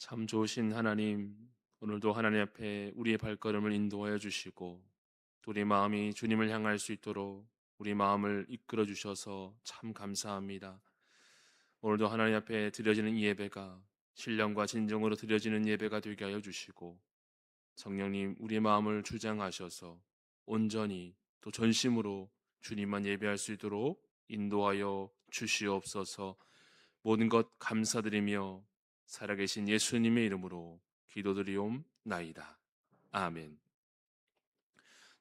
참 좋으신 하나님, 오늘도 하나님 앞에 우리의 발걸음을 인도하여 주시고 또 우리 마음이 주님을 향할 수 있도록 우리 마음을 이끌어 주셔서 참 감사합니다. 오늘도 하나님 앞에 드려지는 이 예배가 신령과 진정으로 드려지는 예배가 되게 하여 주시고, 성령님 우리의 마음을 주장하셔서 온전히 또 전심으로 주님만 예배할 수 있도록 인도하여 주시옵소서. 모든 것 감사드리며 살아계신 예수님의 이름으로 기도드리옵나이다. 아멘.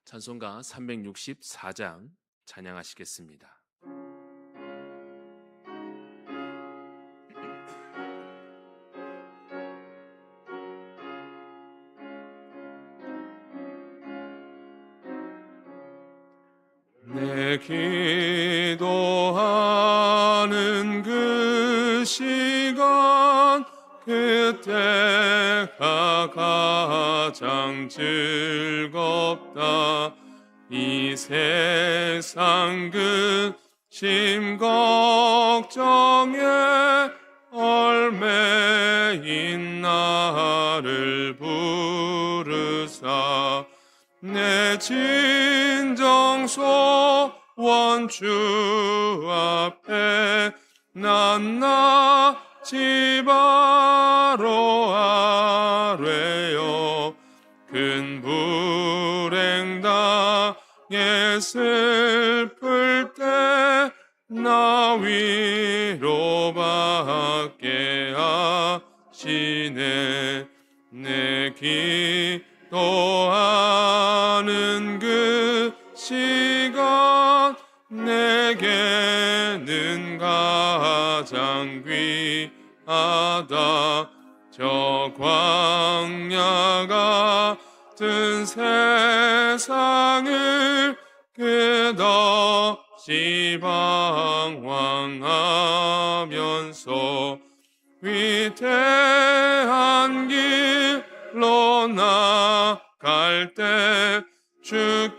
찬송가 364장 찬양하시겠습니다. 내 기도하는 그 시간, 그때가 가장 즐겁다. 이 세상 근심 걱정에 얽매인 나를 부르사 내 진정 소원 주 앞에 낱낱이 바로 아뢰어 큰 불행 당해 슬플 때 나 위로받게 하시네. 내 기도하는 그 시간 내게는 가장 귀하다. 저 광야 같은 세상을 끝없이 방황하면서 위대한 길로 나갈 때 주께서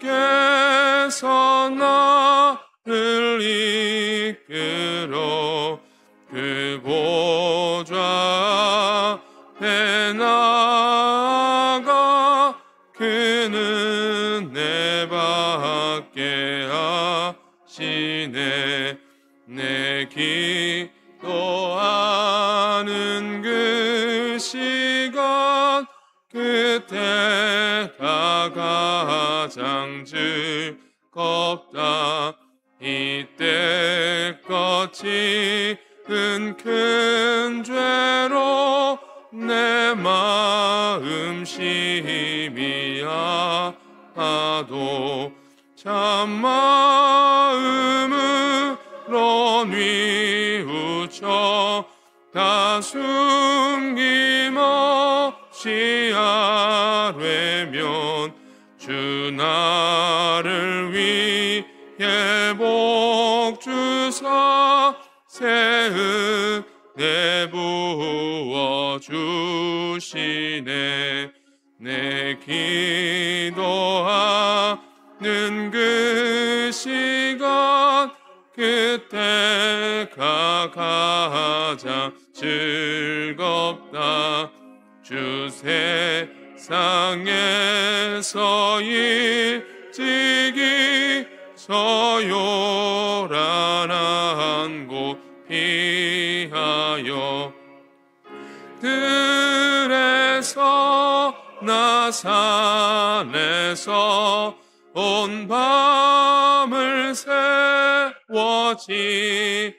나를 이끌어 그 보좌 앞에 나아가 그는 내 받게 하시네. 내 기도하는 그 시간 그때가 가장 즐겁다. 이때껏 지은 큰 죄로 내 마음 심히 아파도 참 마음으로 뉘우쳐 다 숨김없이 아뢰면 주 나를 위해 복 주사 새 은혜 부어 주시네. 내 기도하는 그 시간 그때가 가장 즐겁다. 주 세상에서 일찍이 저 요란한 곳 피하여 들에서 나 산에서 온 밤을 세워 지내사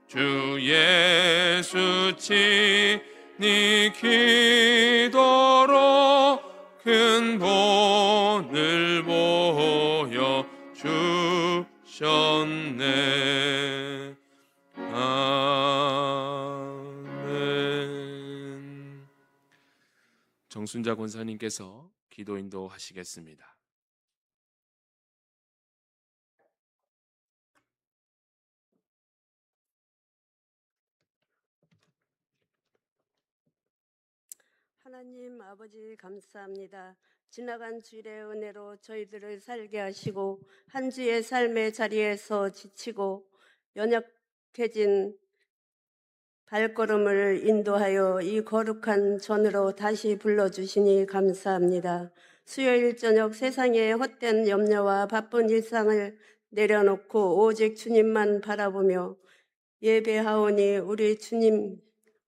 주 예수 친히 기도로 큰 본을 보여 주셨네. 아멘. 정순자 권사님께서 기도 인도하시겠습니다. 하나님 아버지 감사합니다. 지나간 주일의 은혜로 저희들을 살게 하시고 한 주의 삶의 자리에서 지치고 연약해진 발걸음을 인도하여 이 거룩한 전으로 다시 불러주시니 감사합니다. 수요일 저녁 세상의 헛된 염려와 바쁜 일상을 내려놓고 오직 주님만 바라보며 예배하오니 우리 주님,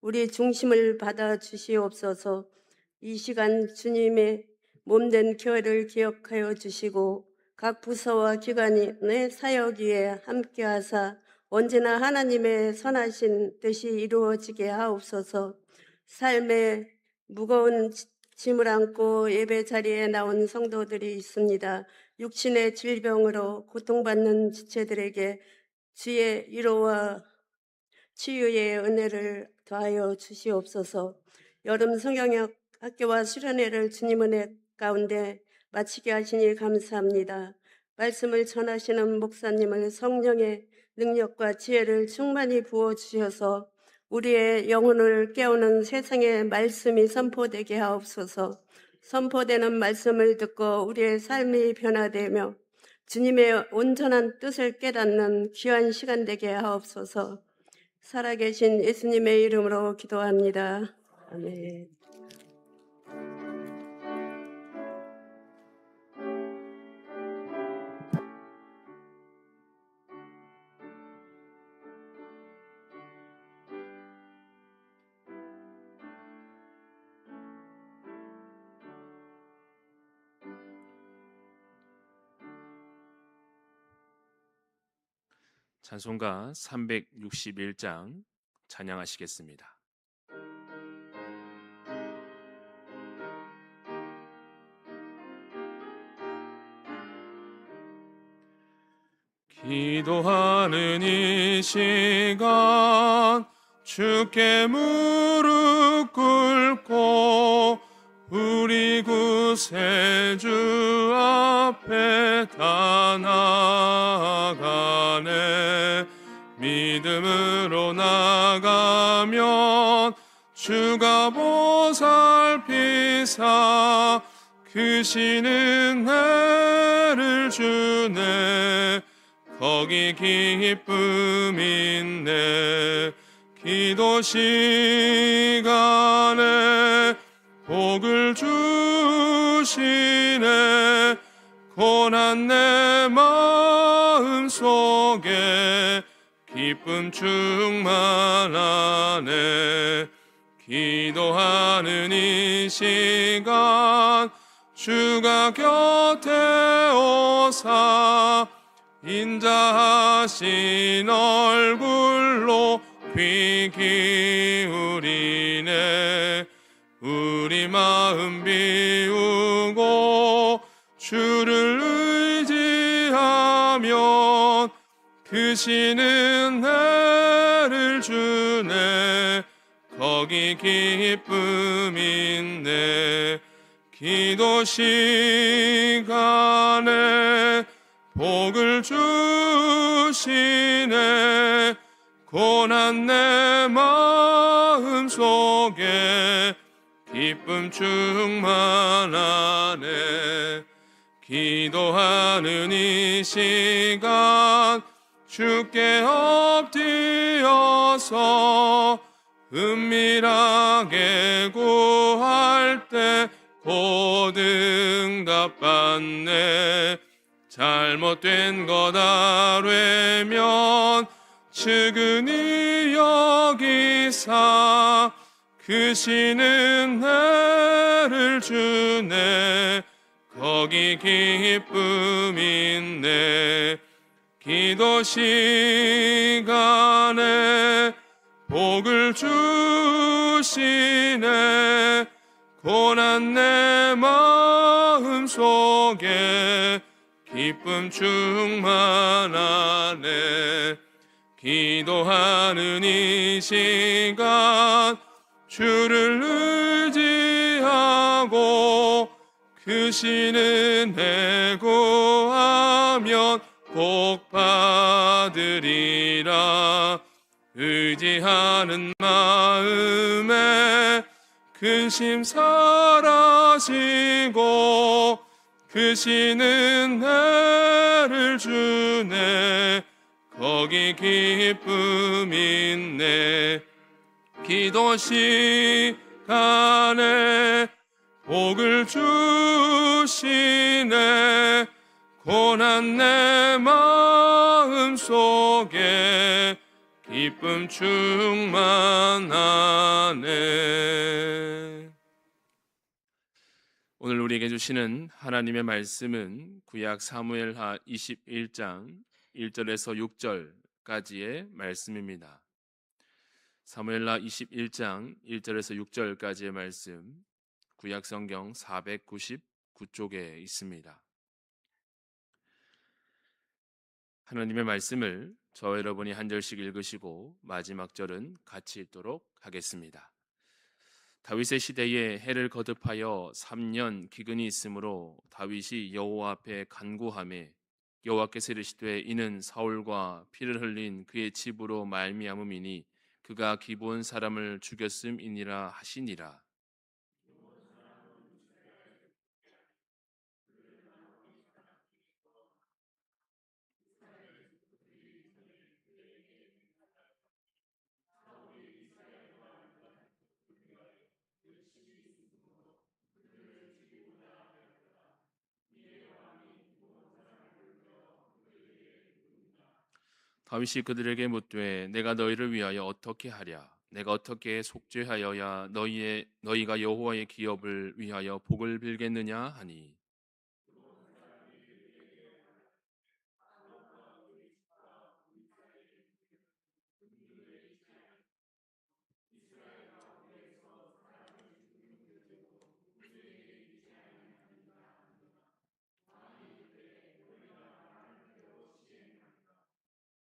우리 중심을 받아 주시옵소서. 이 시간 주님의 몸된 교회를 기억하여 주시고 각 부서와 기관의 사역 위에 함께하사 언제나 하나님의 선하신 뜻이 이루어지게 하옵소서. 삶의 무거운 짐을 안고 예배 자리에 나온 성도들이 있습니다. 육신의 질병으로 고통받는 지체들에게 주의 위로와 치유의 은혜를 더하여 주시옵소서. 여름 성경역 학교와 수련회를 주님 은혜 가운데 마치게 하시니 감사합니다. 말씀을 전하시는 목사님을 성령의 능력과 지혜를 충만히 부어주셔서 우리의 영혼을 깨우는 세상의 말씀이 선포되게 하옵소서. 선포되는 말씀을 듣고 우리의 삶이 변화되며 주님의 온전한 뜻을 깨닫는 귀한 시간 되게 하옵소서. 살아계신 예수님의 이름으로 기도합니다. 아멘. 찬송가 361장 찬양하시겠습니다. 기도하는 이 시간 주께 무릎 꿇고 우리 구세주 앞에 다 나아가네. 믿음으로 나가면 주가 보살피사 크시는 은혜를 주네. 거기 기쁨 있네. 기도 시간에 복을 주시네. 고난 내 마음 속에 기쁨 충만하네. 기도하는 이 시간 주가 곁에 오사 인자하신 얼굴로 귀 기울이네. 우리 마음 비우고 주를 의지하면 크시는 은혜를 주네. 거기 기쁨 있네. 기도 시간에 복을 주시네. 고난 내 마음 속에 기쁨 충만하네. 기도하는 이 시간 주께 엎드려서 은밀하게 구할 때 곧 응답받네. 잘못된 것 아뢰면 측은히 여기사 크시는 은혜를 주네. 거기 기쁨 있네. 기도 시간에 복을 주시네. 고난 내 마음 속에 기쁨 충만하네. 기도하는 이 시간 주를 의지하고 크시는 은혜 구하면 꼭 받으리라. 의지하는 마음에 근심 사라지고 크시는 은혜를 주네. 거기 기쁨 있네. 기도 시간에 복을 주시네. 고난 내 마음 속에 기쁨 충만하네. 오늘 우리에게 주시는 하나님의 말씀은 구약 사무엘하 21장 1절에서 6절까지의 말씀입니다. 사무엘하 21장 1절에서 6절까지의 말씀, 구약 성경 499쪽에 있습니다. 하나님의 말씀을 저와 여러분이 한 절씩 읽으시고 마지막 절은 같이 읽도록 하겠습니다. 다윗의 시대에 해를 거듭하여 3년 기근이 있으므로 다윗이 여호와 앞에 간구하매 여호와께서 이르시되 이는 사울과 피를 흘린 그의 집으로 말미암음이니 그가 기브온 사람을 죽였음이니라 하시니라. 다윗이 그들에게 묻되 내가 너희를 위하여 어떻게 하랴? 내가 어떻게 속죄하여야 너희가 여호와의 기업을 위하여 복을 빌겠느냐 하니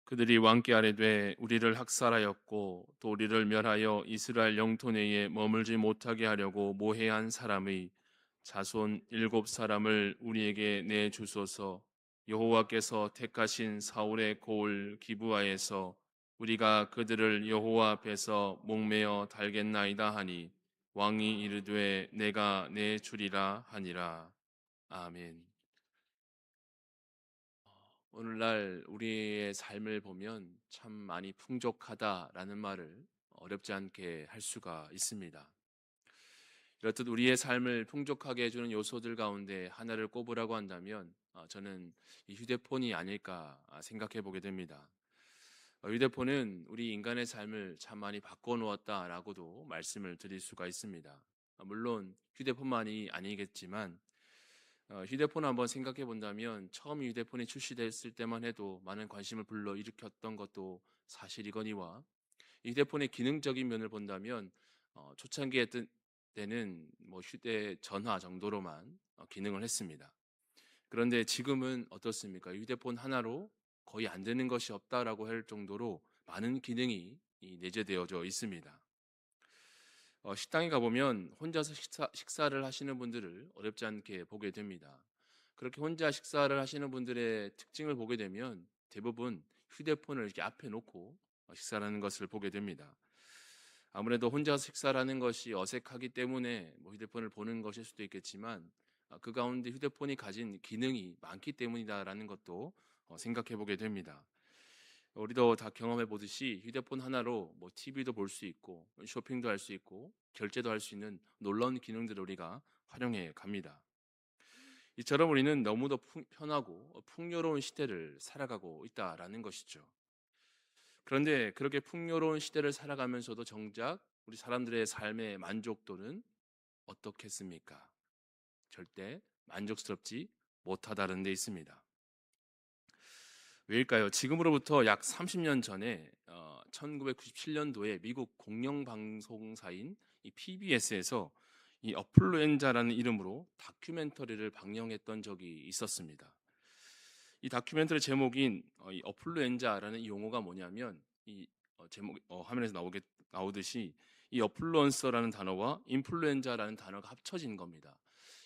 그들이 왕께 아뢰되 우리를 학살하였고 또 우리를 멸하여 이스라엘 영토 내에 머물지 못하게 하려고 모해한 사람의 자손 7사람을 우리에게 내주소서. 여호와께서 택하신 사울의 고을 기브아에서 우리가 그들을 여호와 앞에서 목매어 달겠나이다 하니 왕이 이르되 내가 내주리라 하니라. 아멘. 오늘날 우리의 삶을 보면 참 많이 풍족하다라는 말을 어렵지 않게 할 수가 있습니다. 이렇듯 우리의 삶을 풍족하게 해주는 요소들 가운데 하나를 꼽으라고 한다면 저는 이 휴대폰이 아닐까 생각해 보게 됩니다. 휴대폰은 우리 인간의 삶을 참 많이 바꿔놓았다라고도 말씀을 드릴 수가 있습니다. 물론 휴대폰만이 아니겠지만 휴대폰 한번 생각해 본다면 처음 휴대폰이 출시됐을 때만 해도 많은 관심을 불러일으켰던 것도 사실이거니와 휴대폰의 기능적인 면을 본다면 초창기에 때는 뭐 휴대전화 정도로만 기능을 했습니다. 그런데 지금은 어떻습니까? 휴대폰 하나로 거의 안 되는 것이 없다라고 할 정도로 많은 기능이 내재되어져 있습니다. 식당에 가보면 혼자서 식사를 하시는 분들을 어렵지 않게 보게 됩니다. 그렇게 혼자 식사를 하시는 분들의 특징을 보게 되면 대부분 휴대폰을 이렇게 앞에 놓고 식사를 하는 것을 보게 됩니다. 아무래도 혼자서 식사를 하는 것이 어색하기 때문에 휴대폰을 보는 것일 수도 있겠지만 그 가운데 휴대폰이 가진 기능이 많기 때문이다라는 것도 생각해 보게 됩니다. 우리도 다 경험해 보듯이 휴대폰 하나로 TV도 볼 수 있고 쇼핑도 할 수 있고 결제도 할 수 있는 놀라운 기능들을 우리가 활용해 갑니다. 이처럼 우리는 너무도 편하고 풍요로운 시대를 살아가고 있다라는 것이죠. 그런데 그렇게 풍요로운 시대를 살아가면서도 정작 우리 사람들의 삶의 만족도는 어떻겠습니까? 절대 만족스럽지 못하다는 데 있습니다. 왜일까요? 지금으로부터 약 30년 전에 1997년도에 미국 공영방송사인 이 PBS에서 이 어플루엔자라는 이름으로 다큐멘터리를 방영했던 적이 있었습니다. 이 다큐멘터리 제목인 이 어플루엔자라는 이 용어가 뭐냐면 이 제목 화면에서 나오듯이 이 어플루언서라는 단어와 인플루엔자라는 단어가 합쳐진 겁니다.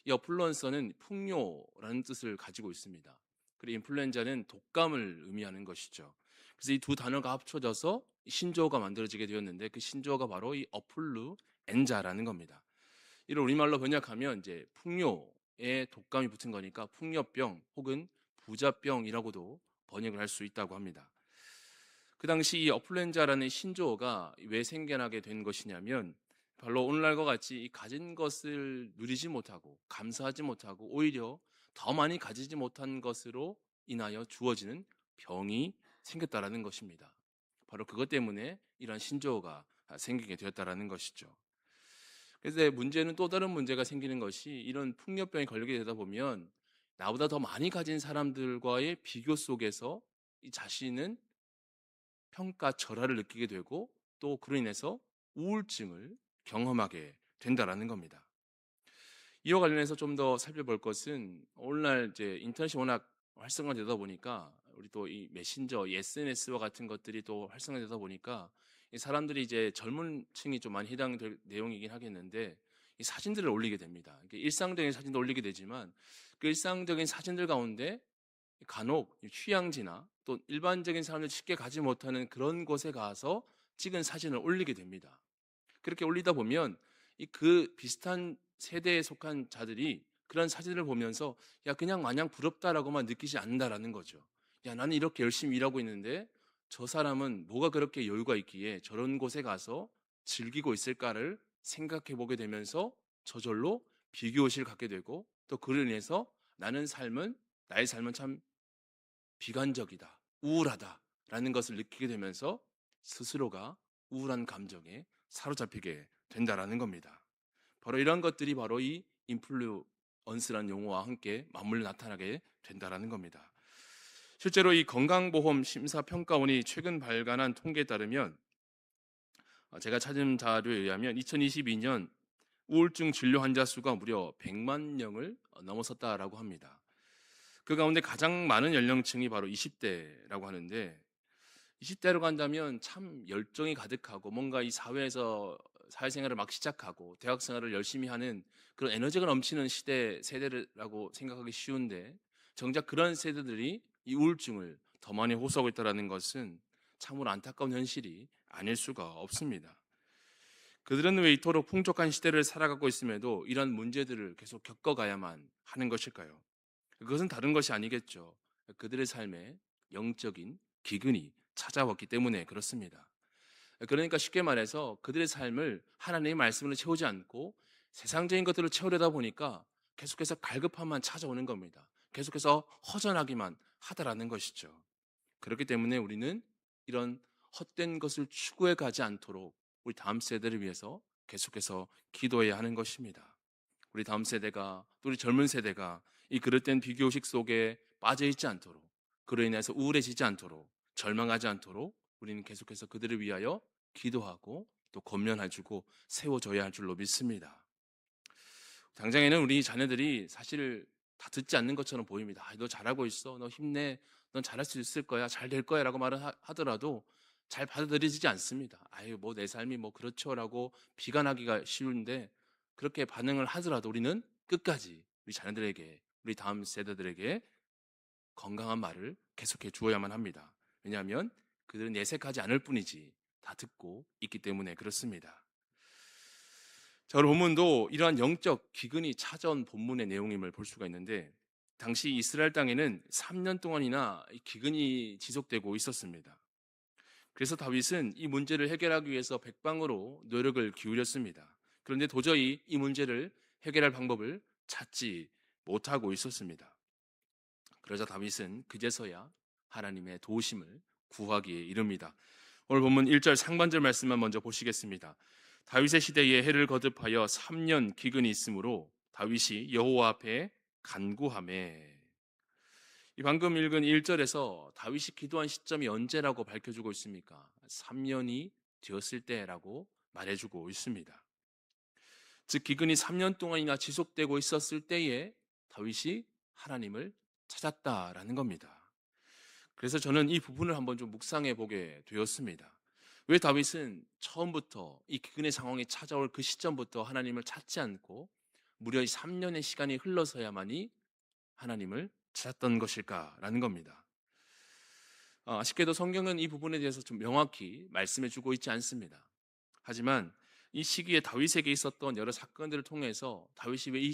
이 어플루언서는 풍요라는 뜻을 가지고 있습니다. 그리고 인플루엔자는 독감을 의미하는 것이죠. 그래서 이 두 단어가 합쳐져서 신조어가 만들어지게 되었는데 그 신조어가 바로 이 어플루엔자라는 겁니다. 이를 우리말로 번역하면 이제 풍요에 독감이 붙은 거니까 풍요병 혹은 부자병이라고도 번역을 할 수 있다고 합니다. 그 당시 이 어플렌자라는 신조어가 왜 생겨나게 된 것이냐면 바로 오늘날과 같이 이 가진 것을 누리지 못하고 감사하지 못하고 오히려 더 많이 가지지 못한 것으로 인하여 주어지는 병이 생겼다라는 것입니다. 바로 그것 때문에 이런 신조어가 생기게 되었다라는 것이죠. 그래서 문제는 또 다른 문제가 생기는 것이 이런 풍요병에 걸리게 되다 보면 나보다 더 많이 가진 사람들과의 비교 속에서 이 자신은 평가절하를 느끼게 되고 또 그로 인해서 우울증을 경험하게 된다라는 겁니다. 이와 관련해서 좀 더 살펴볼 것은 오늘날 이제 인터넷이 워낙 활성화되다 보니까 우리 또 이 메신저, SNS와 같은 것들이 또 활성화되다 보니까 이 사람들이 이제 젊은 층이 좀 많이 해당될 내용이긴 하겠는데 이 사진들을 올리게 됩니다. 이게 일상적인 사진도 올리게 되지만 그 일상적인 사진들 가운데 간혹 휴양지나 또 일반적인 사람들이 쉽게 가지 못하는 그런 곳에 가서 찍은 사진을 올리게 됩니다. 그렇게 올리다 보면 이 그 비슷한 세대에 속한 자들이 그런 사진을 보면서 야 그냥 마냥 부럽다라고만 느끼지 않는다라는 거죠. 야 나는 이렇게 열심히 일하고 있는데 저 사람은 뭐가 그렇게 여유가 있기에 저런 곳에 가서 즐기고 있을까를 생각해 보게 되면서 저절로 비교의식을 갖게 되고 또 그로 인해서 나의 삶은 참 비관적이다, 우울하다라는 것을 느끼게 되면서 스스로가 우울한 감정에 사로잡히게 된다라는 겁니다. 바로 이런 것들이 바로 이 인플루언스라는 용어와 함께 맞물려 나타나게 된다라는 겁니다. 실제로 이 건강보험 심사평가원이 최근 발간한 통계에 따르면 제가 찾은 자료에 의하면 2022년 우울증 진료 환자 수가 무려 100만 명을 넘어섰다라고 합니다. 그 가운데 가장 많은 연령층이 바로 20대라고 하는데 20대로 간다면 참 열정이 가득하고 뭔가 이 사회에서 사회생활을 막 시작하고 대학생활을 열심히 하는 그런 에너지가 넘치는 세대라고 생각하기 쉬운데 정작 그런 세대들이 이 우울증을 더 많이 호소하고 있다는 것은 참으로 안타까운 현실이 아닐 수가 없습니다. 그들은 왜 이토록 풍족한 시대를 살아가고 있음에도 이런 문제들을 계속 겪어가야만 하는 것일까요? 그것은 다른 것이 아니겠죠. 그들의 삶에 영적인 기근이 찾아왔기 때문에 그렇습니다. 그러니까 쉽게 말해서 그들의 삶을 하나님의 말씀으로 채우지 않고 세상적인 것들을 채우려다 보니까 계속해서 갈급함만 찾아오는 겁니다. 계속해서 허전하기만 하다라는 것이죠. 그렇기 때문에 우리는 이런 헛된 것을 추구해 가지 않도록 우리 다음 세대를 위해서 계속해서 기도해야 하는 것입니다. 우리 다음 세대가 또 우리 젊은 세대가 이 그릇된 비교식 속에 빠져 있지 않도록 그로 인해서 우울해지지 않도록 절망하지 않도록 우리는 계속해서 그들을 위하여 기도하고 또 권면해주고 세워줘야 할 줄로 믿습니다. 당장에는 우리 자녀들이 사실 다 듣지 않는 것처럼 보입니다. 너 잘하고 있어. 너 힘내. 넌 잘할 수 있을 거야. 잘 될 거야. 라고 말을 하더라도 잘 받아들이지 않습니다. 아유, 뭐 내 삶이 뭐 그렇죠라고 비관하기가 쉬운데 그렇게 반응을 하더라도 우리는 끝까지 우리 자녀들에게 우리 다음 세대들에게 건강한 말을 계속해 주어야만 합니다. 왜냐하면 그들은 내색하지 않을 뿐이지 다 듣고 있기 때문에 그렇습니다. 자, 오늘 본문도 이러한 영적 기근이 찾아온 본문의 내용임을 볼 수가 있는데 당시 이스라엘 땅에는 3년 동안이나 기근이 지속되고 있었습니다. 그래서 다윗은 이 문제를 해결하기 위해서 백방으로 노력을 기울였습니다. 그런데 도저히 이 문제를 해결할 방법을 찾지 못하고 있었습니다. 그러자 다윗은 그제서야 하나님의 도우심을 구하기에 이릅니다. 오늘 본문 1절 상반절 말씀만 먼저 보시겠습니다. 다윗의 시대에 해를 거듭하여 3년 기근이 있으므로 다윗이 여호와 앞에 간구하매. 이 방금 읽은 1절에서 다윗이 기도한 시점이 언제라고 밝혀주고 있습니까? 3년이 되었을 때라고 말해주고 있습니다. 즉 기근이 3년 동안이나 지속되고 있었을 때에 다윗이 하나님을 찾았다라는 겁니다. 그래서 저는 이 부분을 한번 좀 묵상해 보게 되었습니다. 왜 다윗은 처음부터 이 기근의 상황이 찾아올 그 시점부터 하나님을 찾지 않고 무려 3년의 시간이 흘러서야만이 하나님을 찾았던 것일까라는 겁니다. 아쉽게도 성경은 이 부분에 대해서 좀 명확히 말씀해 주고 있지 않습니다. 하지만 이 시기에 다윗에게 있었던 여러 사건들을 통해서 다윗이 왜 이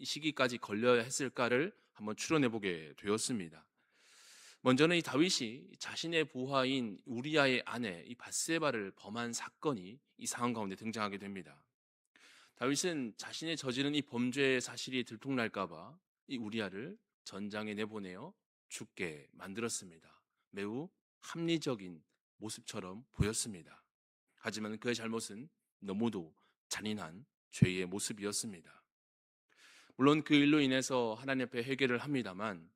시기까지 걸려야 했을까를 한번 추론해 보게 되었습니다. 먼저는 이 다윗이 자신의 부하인 우리아의 아내 이 밧세바를 범한 사건이 이 상황 가운데 등장하게 됩니다. 다윗은 자신의 저지른 이 범죄의 사실이 들통날까봐 이 우리아를 전장에 내보내어 죽게 만들었습니다. 매우 합리적인 모습처럼 보였습니다. 하지만 그의 잘못은 너무도 잔인한 죄의 모습이었습니다. 물론 그 일로 인해서 하나님 앞에 회개를 합니다만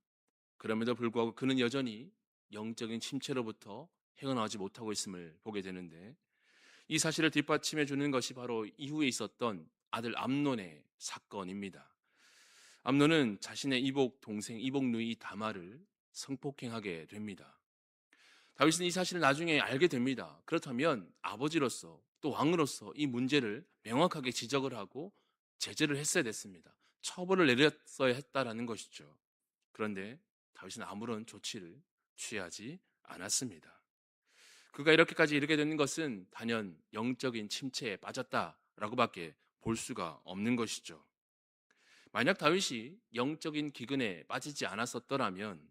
그럼에도 불구하고 그는 여전히 영적인 침체로부터 헤어나오지 못하고 있음을 보게 되는데, 이 사실을 뒷받침해 주는 것이 바로 이후에 있었던 아들 암논의 사건입니다. 암논은 자신의 이복 동생 이복 누이 다말을 성폭행하게 됩니다. 다윗은 이 사실을 나중에 알게 됩니다. 그렇다면 아버지로서 또 왕으로서 이 문제를 명확하게 지적을 하고 제재를 했어야 됐습니다. 처벌을 내렸어야 했다라는 것이죠. 그런데 다윗은 아무런 조치를 취하지 않았습니다. 그가 이렇게까지 이르게 되는 것은 단연 영적인 침체에 빠졌다라고밖에 볼 수가 없는 것이죠. 만약 다윗이 영적인 기근에 빠지지 않았었더라면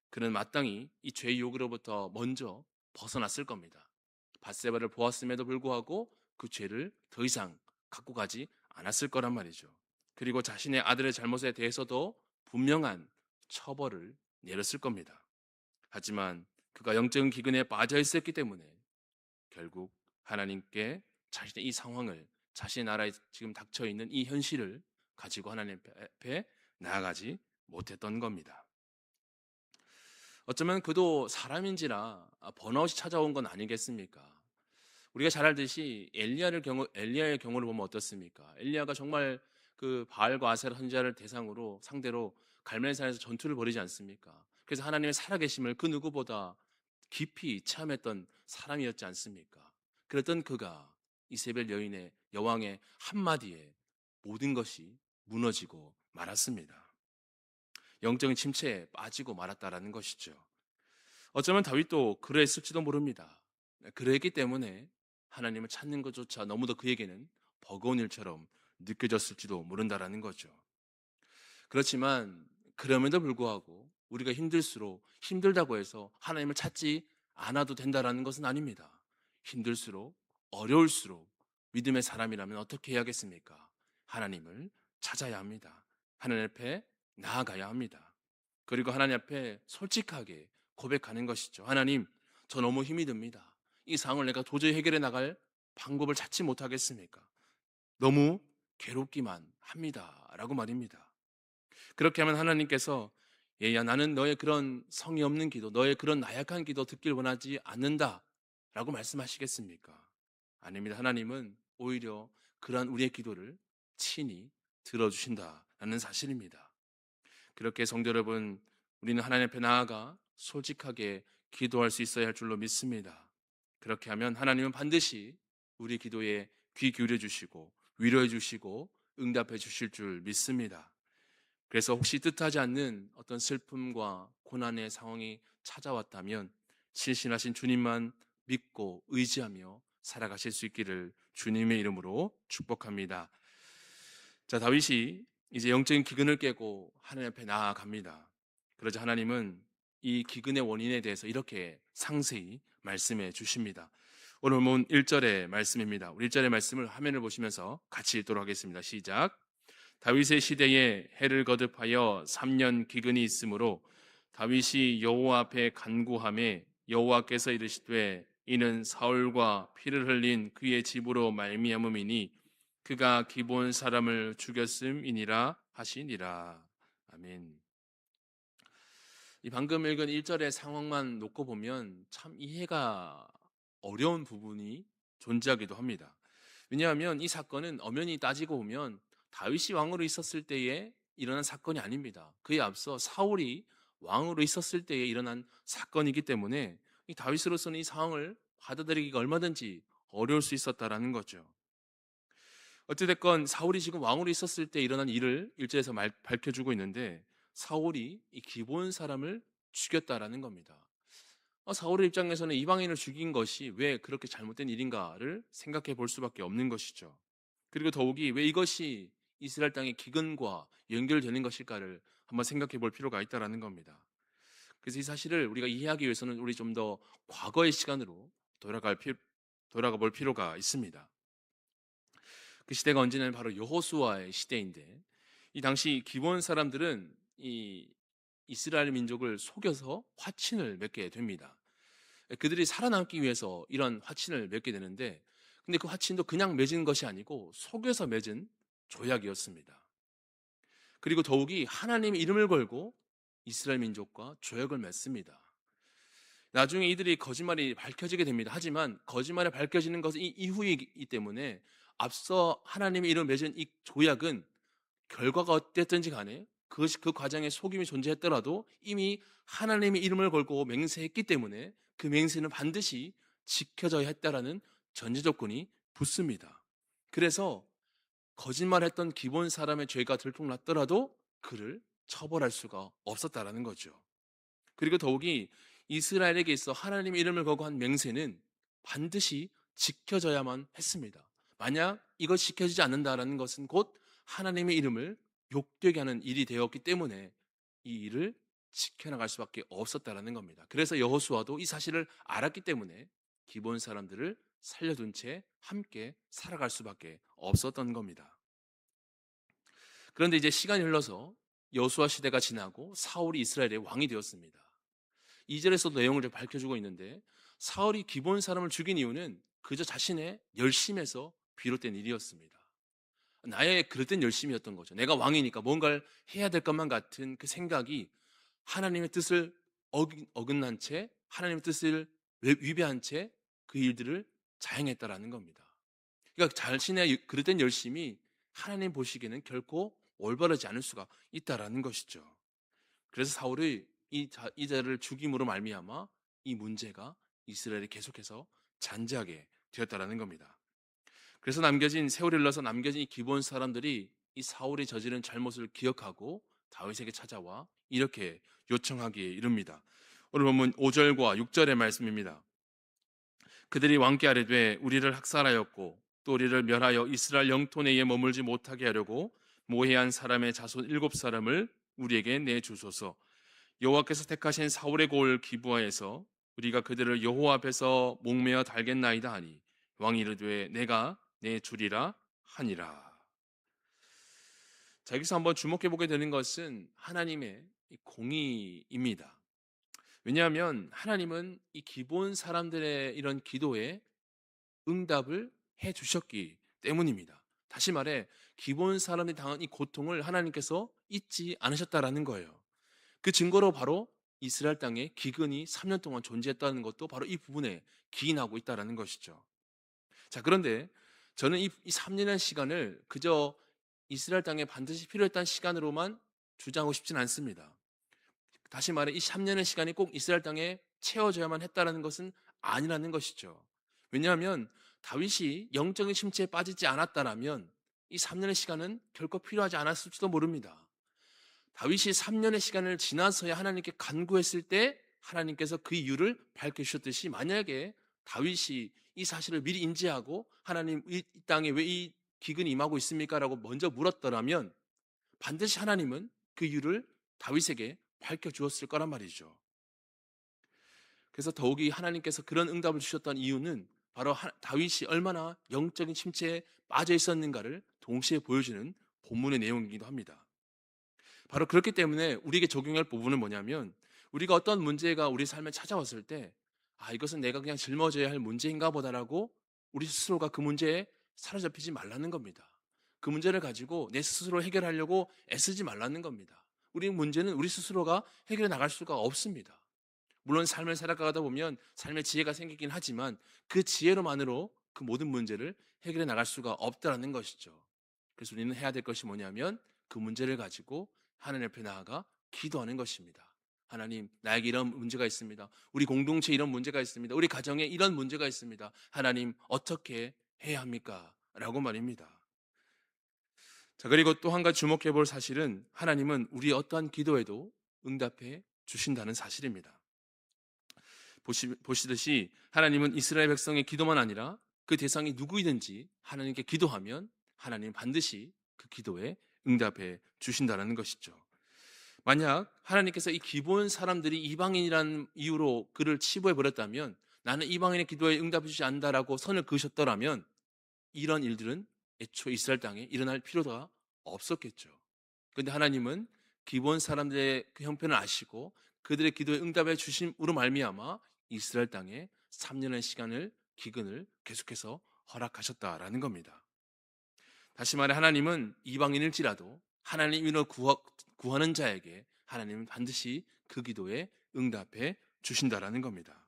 그는 마땅히 이 죄의 유혹으로부터 먼저 벗어났을 겁니다. 밧세바를 보았음에도 불구하고 그 죄를 더 이상 갖고 가지 않았을 거란 말이죠. 그리고 자신의 아들의 잘못에 대해서도 분명한 처벌을 내렸을 겁니다. 하지만 그가 영적인 기근에 빠져 있었기 때문에 결국 하나님께 자신의 이 상황을, 자신의 나라에 지금 닥쳐 있는 이 현실을 가지고 하나님 앞에 나아가지 못했던 겁니다. 어쩌면 그도 사람인지라 번아웃이 찾아온 건 아니겠습니까? 우리가 잘 알듯이 엘리야의 경우를 보면 어떻습니까? 엘리야가 정말 그 바알과 아세라 선지자를 대상으로 상대로 갈멜산에서 전투를 벌이지 않습니까? 그래서 하나님의 살아계심을 그 누구보다 깊이 체험했던 사람이었지 않습니까? 그랬던 그가 이세벨 여인의 여왕의 한마디에 모든 것이 무너지고 말았습니다. 영적인 침체에 빠지고 말았다라는 것이죠. 어쩌면 다윗도 그랬을지도 모릅니다. 그랬기 때문에 하나님을 찾는 것조차 너무도 그에게는 버거운 일처럼 느껴졌을지도 모른다라는 거죠. 그렇지만 그럼에도 불구하고 우리가 힘들수록 힘들다고 해서 하나님을 찾지 않아도 된다라는 것은 아닙니다. 힘들수록 어려울수록 믿음의 사람이라면 어떻게 해야겠습니까? 하나님을 찾아야 합니다. 하나님 앞에 나아가야 합니다. 그리고 하나님 앞에 솔직하게 고백하는 것이죠. 하나님, 저 너무 힘이 듭니다. 이 상황을 내가 도저히 해결해 나갈 방법을 찾지 못하겠습니까? 너무 괴롭기만 합니다. 라고 말입니다. 그렇게 하면 하나님께서 얘야, 나는 너의 그런 성의 없는 기도, 너의 그런 나약한 기도 듣길 원하지 않는다 라고 말씀하시겠습니까? 아닙니다. 하나님은 오히려 그러한 우리의 기도를 친히 들어주신다라는 사실입니다. 그렇게 성도 여러분, 우리는 하나님 앞에 나아가 솔직하게 기도할 수 있어야 할 줄로 믿습니다. 그렇게 하면 하나님은 반드시 우리 기도에 귀 기울여 주시고 위로해 주시고 응답해 주실 줄 믿습니다. 그래서 혹시 뜻하지 않는 어떤 슬픔과 고난의 상황이 찾아왔다면 신실하신 주님만 믿고 의지하며 살아가실 수 있기를 주님의 이름으로 축복합니다. 자, 다윗이 이제 영적인 기근을 깨고 하나님 앞에 나아갑니다. 그러자 하나님은 이 기근의 원인에 대해서 이렇게 상세히 말씀해 주십니다. 오늘 본 1절의 말씀입니다. 우리 1절의 말씀을 화면을 보시면서 같이 읽도록 하겠습니다. 시작. 다윗의 시대에 해를 거듭하여 3년 기근이 있으므로 다윗이 여호와 앞에 간구하매 여호와께서 이르시되 이는 사울과 피를 흘린 그의 집으로 말미암음이니 그가 기본 사람을 죽였음이니라 하시니라. 아멘. 이 방금 읽은 1절의 상황만 놓고 보면 참 이해가 어려운 부분이 존재하기도 합니다. 왜냐하면 이 사건은 엄연히 따지고 보면 다윗이 왕으로 있었을 때에 일어난 사건이 아닙니다. 그에 앞서 사울이 왕으로 있었을 때에 일어난 사건이기 때문에 이 다윗으로서는 이 상황을 받아들이기가 얼마든지 어려울 수 있었다라는 거죠. 어찌됐건 사울이 지금 왕으로 있었을 때 일어난 일을 1절에서 밝혀주고 있는데 사울이 이 기본 사람을 죽였다라는 겁니다. 사울의 입장에서는 이방인을 죽인 것이 왜 그렇게 잘못된 일인가를 생각해 볼 수밖에 없는 것이죠. 그리고 더욱이 왜 이것이 이스라엘 땅의 기근과 연결되는 것일까를 한번 생각해 볼 필요가 있다라는 겁니다. 그래서 이 사실을 우리가 이해하기 위해서는 우리 좀 더 과거의 시간으로 돌아가 볼 필요가 있습니다. 그 시대가 언제냐면 바로 여호수아의 시대인데, 이 당시 기본 사람들은 이 이스라엘 민족을 속여서 화친을 맺게 됩니다. 그들이 살아남기 위해서 이런 화친을 맺게 되는데, 근데 그 화친도 그냥 맺은 것이 아니고 속여서 맺은 조약이었습니다. 그리고 더욱이 하나님의 이름을 걸고 이스라엘 민족과 조약을 맺습니다. 나중에 이들이 거짓말이 밝혀지게 됩니다. 하지만 거짓말이 밝혀지는 것은 이 이후이기 때문에 앞서 하나님의 이름을 맺은 이 조약은 결과가 어땠든지 간에 그것이 그 과정에 속임이 존재했더라도 이미 하나님의 이름을 걸고 맹세했기 때문에 그 맹세는 반드시 지켜져야 했다라는 전제 조건이 붙습니다. 그래서 거짓말했던 기본 사람의 죄가 들통났더라도 그를 처벌할 수가 없었다라는 거죠. 그리고 더욱이 이스라엘에게 있어 하나님의 이름을 거고 한 맹세는 반드시 지켜져야만 했습니다. 만약 이것이 지켜지지 않는다라는 것은 곧 하나님의 이름을 욕되게 하는 일이 되었기 때문에 이 일을 지켜나갈 수밖에 없었다라는 겁니다. 그래서 여호수아도 이 사실을 알았기 때문에 기본 사람들을 살려둔 채 함께 살아갈 수밖에 없었던 겁니다. 그런데 이제 시간이 흘러서 여호수아 시대가 지나고 사울이 이스라엘의 왕이 되었습니다. 2절에서도 내용을 좀 밝혀주고 있는데, 사울이 기본 사람을 죽인 이유는 그저 자신의 열심에서 비롯된 일이었습니다. 나의 그릇된 열심이었던 거죠. 내가 왕이니까 뭔가를 해야 될 것만 같은 그 생각이 하나님의 뜻을 어긋난 채, 하나님의 뜻을 위배한 채 그 일들을 자행했다라는 겁니다. 그러니까 자신의 그릇된 열심이 하나님 보시기에는 결코 올바르지 않을 수가 있다라는 것이죠. 그래서 사울이 이 자를 죽임으로 말미암아 이 문제가 이스라엘이 계속해서 잔재하게 되었다라는 겁니다. 그래서 세월이 흘러서 남겨진 이 기본 사람들이 이 사울이 저지른 잘못을 기억하고 다윗에게 찾아와 이렇게 요청하기에 이릅니다. 오늘 본문 5절과 6절의 말씀입니다. 그들이 왕께 아뢰되 우리를 학살하였고 또 우리를 멸하여 이스라엘 영토 내에 머물지 못하게 하려고 모해한 사람의 자손 7사람을 우리에게 내주소서. 여호와께서 택하신 사울의 골 기브아에서 우리가 그들을 여호와 앞에서 목매어 달겠나이다 하니 왕이 이르되 내가 내주리라 하니라. 자, 여기서 한번 주목해 보게 되는 것은 하나님의 공의입니다. 왜냐하면 하나님은 이 기본 사람들의 이런 기도에 응답을 해 주셨기 때문입니다. 다시 말해 기본 사람이 당한 이 고통을 하나님께서 잊지 않으셨다라는 거예요. 그 증거로 바로 이스라엘 땅에 기근이 3년 동안 존재했다는 것도 바로 이 부분에 기인하고 있다는 것이죠. 자, 그런데 저는 이 3년의 시간을 그저 이스라엘 땅에 반드시 필요했던 시간으로만 주장하고 싶지는 않습니다. 다시 말해 이 3년의 시간이 꼭 이스라엘 땅에 채워져야만 했다는 것은 아니라는 것이죠. 왜냐하면 다윗이 영적인 침체에 빠지지 않았다라면 이 3년의 시간은 결코 필요하지 않았을지도 모릅니다. 다윗이 3년의 시간을 지나서야 하나님께 간구했을 때 하나님께서 그 이유를 밝혀주셨듯이, 만약에 다윗이 이 사실을 미리 인지하고 하나님 이 땅에 왜 이 기근이 임하고 있습니까? 라고 먼저 물었더라면 반드시 하나님은 그 이유를 다윗에게 밝혀주었을 거란 말이죠. 그래서 더욱이 하나님께서 그런 응답을 주셨던 이유는 바로 다윗이 얼마나 영적인 침체에 빠져 있었는가를 동시에 보여주는 본문의 내용이기도 합니다. 바로 그렇기 때문에 우리에게 적용할 부분은 뭐냐면, 우리가 어떤 문제가 우리 삶에 찾아왔을 때 이것은 내가 그냥 짊어져야 할 문제인가 보다라고 우리 스스로가 그 문제에 사로잡히지 말라는 겁니다. 그 문제를 가지고 내 스스로 해결하려고 애쓰지 말라는 겁니다. 우리 문제는 우리 스스로가 해결해 나갈 수가 없습니다. 물론 삶을 살아가다 보면 삶의 지혜가 생기긴 하지만 그 지혜로만으로 그 모든 문제를 해결해 나갈 수가 없다는 것이죠. 그래서 우리는 해야 될 것이 뭐냐면 그 문제를 가지고 하나님 앞에 나아가 기도하는 것입니다. 하나님, 나에게 이런 문제가 있습니다. 우리 공동체에 이런 문제가 있습니다. 우리 가정에 이런 문제가 있습니다. 하나님, 어떻게 해야 합니까? 라고 말입니다. 자, 그리고 또 한 가지 주목해 볼 사실은 하나님은 우리 어떠한 기도에도 응답해 주신다는 사실입니다. 보시듯이 하나님은 이스라엘 백성의 기도만 아니라 그 대상이 누구이든지 하나님께 기도하면 하나님 반드시 그 기도에 응답해 주신다는 것이죠. 만약 하나님께서 이 기본 사람들이 이방인이라는 이유로 그를 치부해 버렸다면, 나는 이방인의 기도에 응답해 주지 않는다라고 선을 그으셨더라면 이런 일들은 애초에 이스라엘 땅에 일어날 필요가 없었겠죠. 그런데 하나님은 기본 사람들의 그 형편을 아시고 그들의 기도에 응답해 주심으로 말미암아 이스라엘 땅에 3년의 시간을, 기근을 계속해서 허락하셨다라는 겁니다. 다시 말해 하나님은 이방인일지라도 하나님으로 구하는 자에게 하나님은 반드시 그 기도에 응답해 주신다라는 겁니다.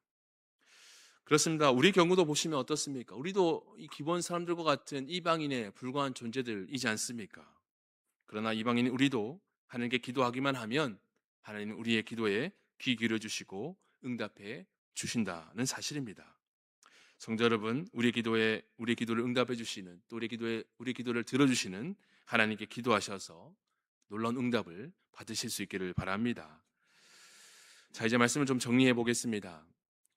그렇습니다. 우리 경우도 보시면 어떻습니까? 우리도 이 기본 사람들과 같은 이방인에 불과한 존재들이지 않습니까? 그러나 이방인 우리도 하나님께 기도하기만 하면 하나님은 우리의 기도에 귀 기울여 주시고 응답해 주신다는 사실입니다. 성도 여러분, 우리 기도를 응답해 주시는, 또 우리 기도를 들어 주시는 하나님께 기도하셔서 놀라운 응답을 받으실 수 있기를 바랍니다. 자, 이제 말씀을 좀 정리해 보겠습니다.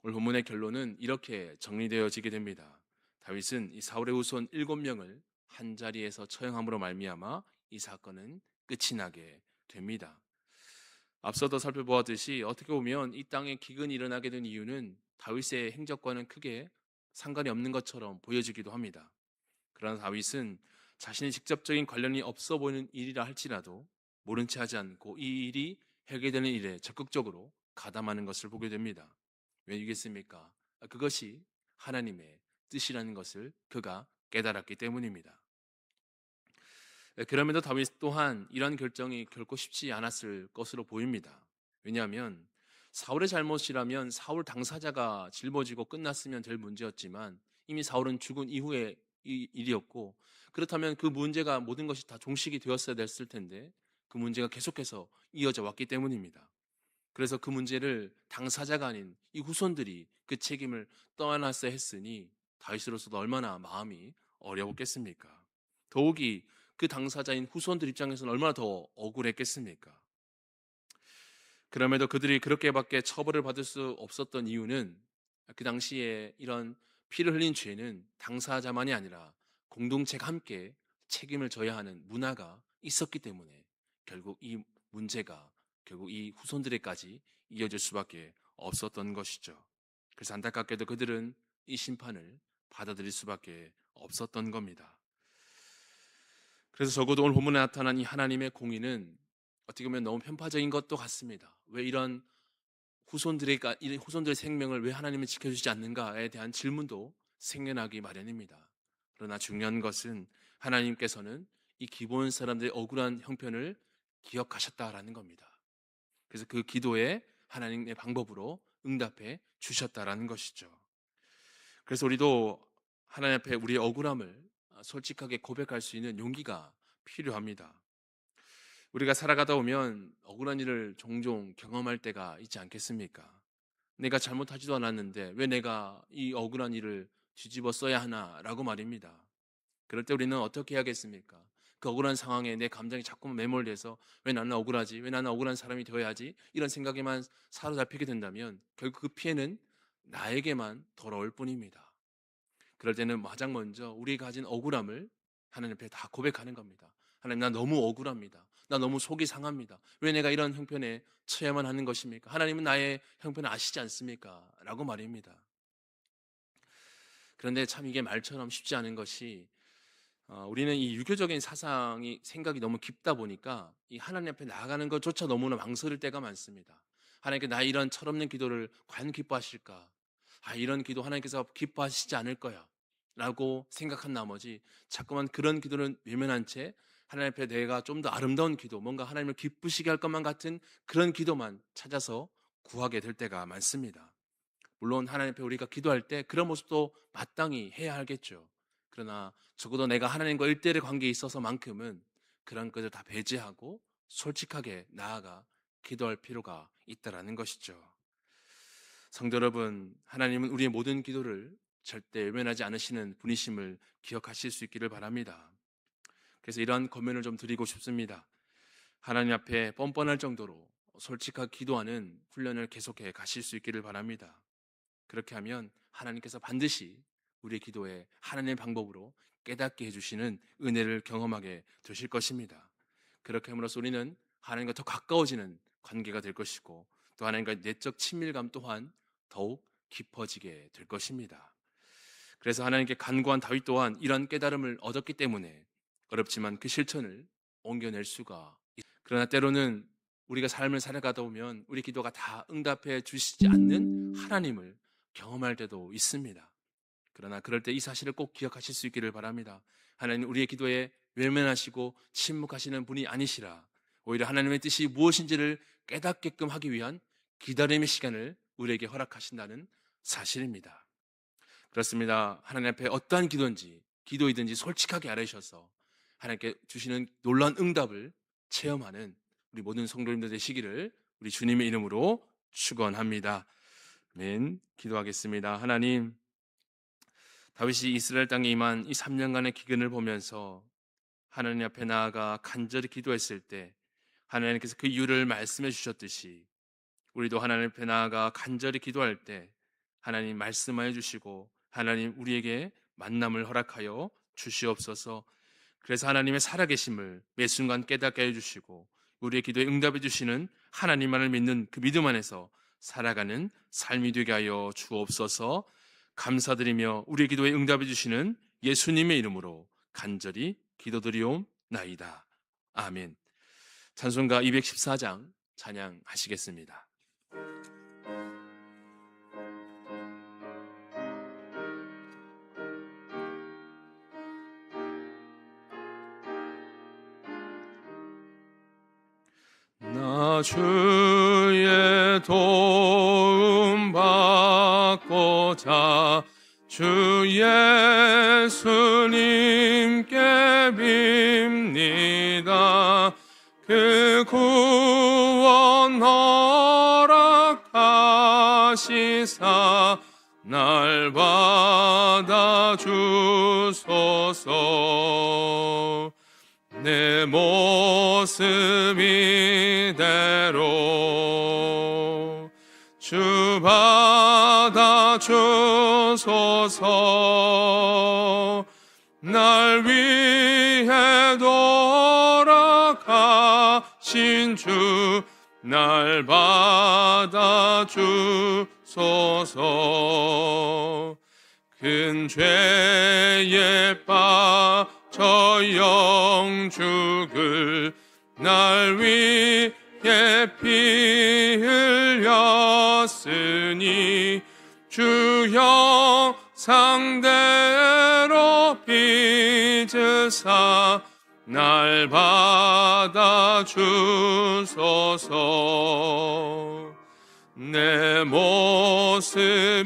오늘 본문의 결론은 이렇게 정리되어지게 됩니다. 다윗은 이 사울의 후손 7명을 한 자리에서 처형함으로 말미암아 이 사건은 끝이 나게 됩니다. 앞서도 살펴보았듯이 어떻게 보면 이 땅에 기근이 일어나게 된 이유는 다윗의 행적과는 크게 상관이 없는 것처럼 보여지기도 합니다. 그러나 다윗은 자신이 직접적인 관련이 없어 보이는 일이라 할지라도 모른 채 하지 않고 이 일이 해결되는 일에 적극적으로 가담하는 것을 보게 됩니다. 왜이겠습니까? 그것이 하나님의 뜻이라는 것을 그가 깨달았기 때문입니다. 그럼에도 다윗 또한 이러한 결정이 결코 쉽지 않았을 것으로 보입니다. 왜냐하면 사울의 잘못이라면 사울 당사자가 짊어지고 끝났으면 될 문제였지만 이미 사울은 죽은 이후의 일이었고, 그렇다면 그 문제가 모든 것이 다 종식이 되었어야 됐을 텐데 그 문제가 계속해서 이어져 왔기 때문입니다. 그래서 그 문제를 당사자가 아닌 이 후손들이 그 책임을 떠안았어야 했으니 다윗으로서도 얼마나 마음이 어려웠겠습니까? 더욱이 그 당사자인 후손들 입장에서는 얼마나 더 억울했겠습니까? 그럼에도 그들이 그렇게밖에 처벌을 받을 수 없었던 이유는 그 당시에 이런 피를 흘린 죄는 당사자만이 아니라 공동체가 함께 책임을 져야 하는 문화가 있었기 때문에 결국 이 문제가 결국 이 후손들에까지 이어질 수밖에 없었던 것이죠. 그래서 안타깝게도 그들은 이 심판을 받아들일 수밖에 없었던 겁니다. 그래서 적어도 오늘 본문에 나타난 이 하나님의 공의는 어떻게 보면 너무 편파적인 것도 같습니다. 왜 이런 후손들의 생명을 왜 하나님은 지켜주지 않는가에 대한 질문도 생겨나기 마련입니다. 그러나 중요한 것은 하나님께서는 이 기본 사람들의 억울한 형편을 기억하셨다라는 겁니다. 그래서 그 기도에 하나님의 방법으로 응답해 주셨다라는 것이죠. 그래서 우리도 하나님 앞에 우리의 억울함을 솔직하게 고백할 수 있는 용기가 필요합니다. 우리가 살아가다 보면 억울한 일을 종종 경험할 때가 있지 않겠습니까? 내가 잘못하지도 않았는데 왜 내가 이 억울한 일을 뒤집어 써야 하나라고 말입니다. 그럴 때 우리는 어떻게 해야겠습니까? 그 억울한 상황에 내 감정이 자꾸만 매몰돼서 왜 나는 억울하지? 왜 나는 억울한 사람이 되어야 하지? 이런 생각에만 사로잡히게 된다면 결국 그 피해는 나에게만 돌아올 뿐입니다. 그럴 때는 가장 먼저 우리가 가진 억울함을 하나님 앞에 다 고백하는 겁니다. 하나님, 나 너무 억울합니다. 나 너무 속이 상합니다. 왜 내가 이런 형편에 처해야만 하는 것입니까? 하나님은 나의 형편을 아시지 않습니까? 라고 말입니다. 그런데 참 이게 말처럼 쉽지 않은 것이 우리는 이 유교적인 생각이 너무 깊다 보니까 이 하나님 앞에 나아가는 것조차 너무나 망설일 때가 많습니다. 하나님께 나 이런 철없는 기도를 과연 기뻐하실까? 이런 기도 하나님께서 기뻐하시지 않을 거야 라고 생각한 나머지 자꾸만 그런 기도는 외면한 채 하나님 앞에 내가 좀 더 아름다운 기도, 뭔가 하나님을 기쁘시게 할 것만 같은 그런 기도만 찾아서 구하게 될 때가 많습니다. 물론 하나님 앞에 우리가 기도할 때 그런 모습도 마땅히 해야 하겠죠. 그러나 적어도 내가 하나님과 일대일의 관계에 있어서만큼은 그런 것을 다 배제하고 솔직하게 나아가 기도할 필요가 있다라는 것이죠. 성도 여러분, 하나님은 우리의 모든 기도를 절대 외면하지 않으시는 분이심을 기억하실 수 있기를 바랍니다. 그래서 이러한 권면을 좀 드리고 싶습니다. 하나님 앞에 뻔뻔할 정도로 솔직하게 기도하는 훈련을 계속해 가실 수 있기를 바랍니다. 그렇게 하면 하나님께서 반드시 우리의 기도에 하나님의 방법으로 깨닫게 해주시는 은혜를 경험하게 되실 것입니다. 그렇게 함으로써 우리는 하나님과 더 가까워지는 관계가 될 것이고, 또 하나님과의 내적 친밀감 또한 더욱 깊어지게 될 것입니다. 그래서 하나님께 간구한 다윗 또한 이런 깨달음을 얻었기 때문에 어렵지만 그 실천을 옮겨낼 수가 있습니다. 그러나 때로는 우리가 삶을 살아가다 보면 우리 기도가 다 응답해 주시지 않는 하나님을 경험할 때도 있습니다. 그러나 그럴 때 이 사실을 꼭 기억하실 수 있기를 바랍니다. 하나님 우리의 기도에 외면하시고 침묵하시는 분이 아니시라, 오히려 하나님의 뜻이 무엇인지를 깨닫게끔 하기 위한 기다림의 시간을 우리에게 허락하신다는 사실입니다. 그렇습니다. 하나님 앞에 어떠한 기도이든지 솔직하게 아뢰셔서 하나님께 주시는 놀라운 응답을 체험하는 우리 모든 성도님들 되시기를 우리 주님의 이름으로 축원합니다. 아멘. 기도하겠습니다. 하나님, 다윗이 이스라엘 땅에 임한 이 3년간의 기근을 보면서 하나님 앞에 나아가 간절히 기도했을 때 하나님께서 그 이유를 말씀해 주셨듯이 우리도 하나님 앞에 나아가 간절히 기도할 때 하나님 말씀하여 주시고 하나님 우리에게 만남을 허락하여 주시옵소서. 그래서 하나님의 살아계심을 매 순간 깨닫게 해주시고 우리의 기도에 응답해 주시는 하나님만을 믿는 그 믿음 안에서 살아가는 삶이 되게 하여 주옵소서. 감사드리며 우리의 기도에 응답해 주시는 예수님의 이름으로 간절히 기도드리옵나이다. 아멘. 찬송가 214장 찬양하시겠습니다. 나 주의 도움 받고자 주 예수님께 빕니다. 그 구원 허락하시사 날 받아 주소서. 내 모습 이대로 주 받아 주소서. 날 위해 돌아가신 주 날 받아 주소서. 큰 죄에 빠져 영죽을 날 위해 피 흘렸으니 주 형상대로 빚으사 날 받아 주소서. 내 모습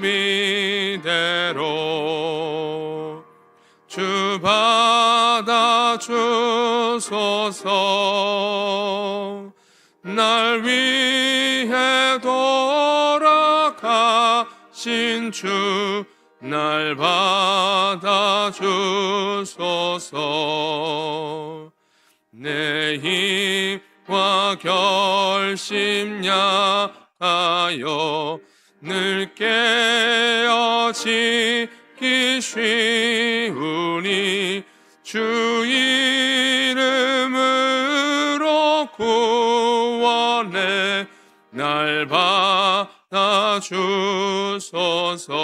이대로 주 받아 주소서. 날 위해 돌아가신 주 날 받아 주소서. 내 힘과 결심 약하여 늘 깨어지기 쉬우니 주 이름으로 구원해 날 받아 주소서.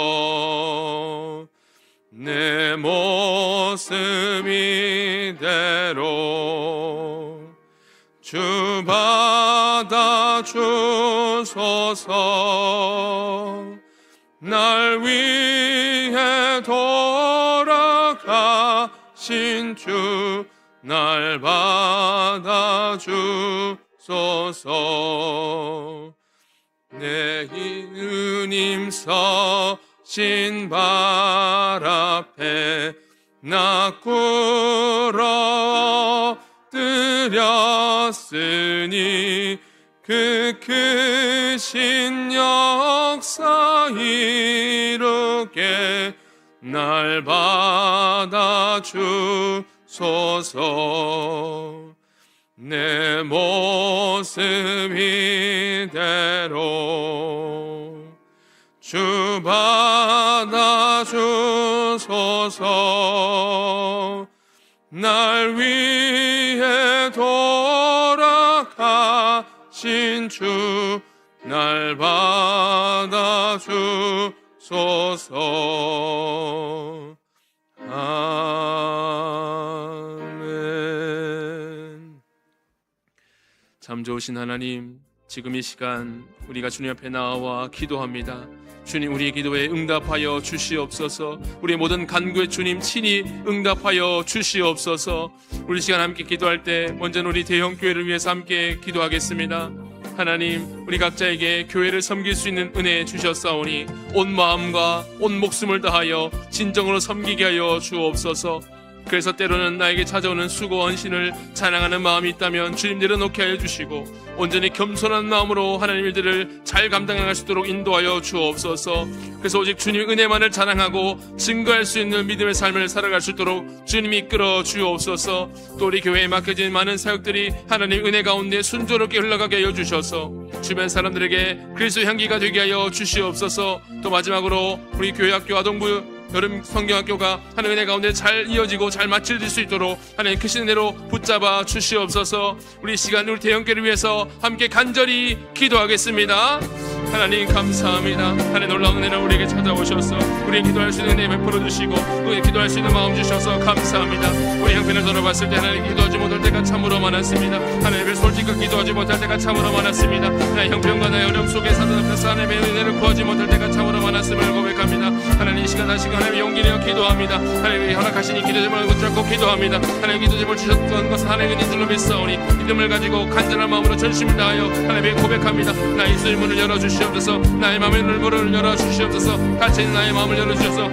내 모습 이대로 주 받아 주소서. 날 위해 돌아가신 주 날 받아 주소서. 내 주님 서신 발 앞에 나 꿇어 드렸으니 그 크신 역사 이루게 날 받아 주소서. 내 모습 이대로 주 받아 주소서. 날 위해 돌아가 대신 주 날 받아주소서. 아멘. 참 좋으신 하나님, 지금 이 시간 우리가 주님 앞에 나와 기도합니다. 주님, 우리의 기도에 응답하여 주시옵소서. 우리의 모든 간구에 주님 친히 응답하여 주시옵소서. 우리 시간 함께 기도할 때 먼저는 우리 대형교회를 위해서 함께 기도하겠습니다. 하나님, 우리 각자에게 교회를 섬길 수 있는 은혜 주셨사오니 온 마음과 온 목숨을 다하여 진정으로 섬기게 하여 주옵소서. 그래서 때로는 나에게 찾아오는 수고 헌신을 자랑하는 마음이 있다면 주님 내려놓게 하여 주시고, 온전히 겸손한 마음으로 하나님 일들을 잘 감당할 수 있도록 인도하여 주옵소서. 그래서 오직 주님 은혜만을 자랑하고 증거할 수 있는 믿음의 삶을 살아갈 수 있도록 주님이 이끌어 주옵소서. 또 우리 교회에 맡겨진 많은 사역들이 하나님 은혜 가운데 순조롭게 흘러가게 하여 주셔서 주변 사람들에게 그리스도의 향기가 되게 하여 주시옵소서. 또 마지막으로 우리 교회 학교 아동부 여름 성경학교가 하나님 은혜 가운데 잘 이어지고 잘 마쳐질 수 있도록 하나님 크신 은혜로 붙잡아 주시옵소서. 우리 시간 우리 대형교회를 위해서 함께 간절히 기도하겠습니다. 하나님 감사합니다. 하나님 놀라운 은혜를 우리에게 찾아오셔서 우리의 기도할 수 있는 은혜 베풀어 주시고 우리의 기도할 수 있는 마음 주셔서 감사합니다. 우리 형편을 돌아봤을 때 하나님 기도하지 못할 때가 참으로 많았습니다. 하나님의 솔직하게 기도하지 못할 때가 참으로 많았습니다. 나의 형편과 나의 어려움 속에 사는 앞에서 하나님의 은혜를 구하지 못할 때가 참으로 많았음을 고백합니다. 하나님 이 시간 다시 하나님의 용기 내어 기도합니다. 하나님의 허락하신 이 기도짐을 붙잡고 기도합니다. 하나님의 기도짐을 주셨던 것은 하나님의 은인 줄로 믿사오니 믿음을 가지고 간절한 마음으로 전심을 다하여 하나님의 고백합니다. 나의 입술 문을 열어주시옵소서. 나의 마음의 문을 열어주시옵소서. 갇혀있는 나의 마음을 열어주셔서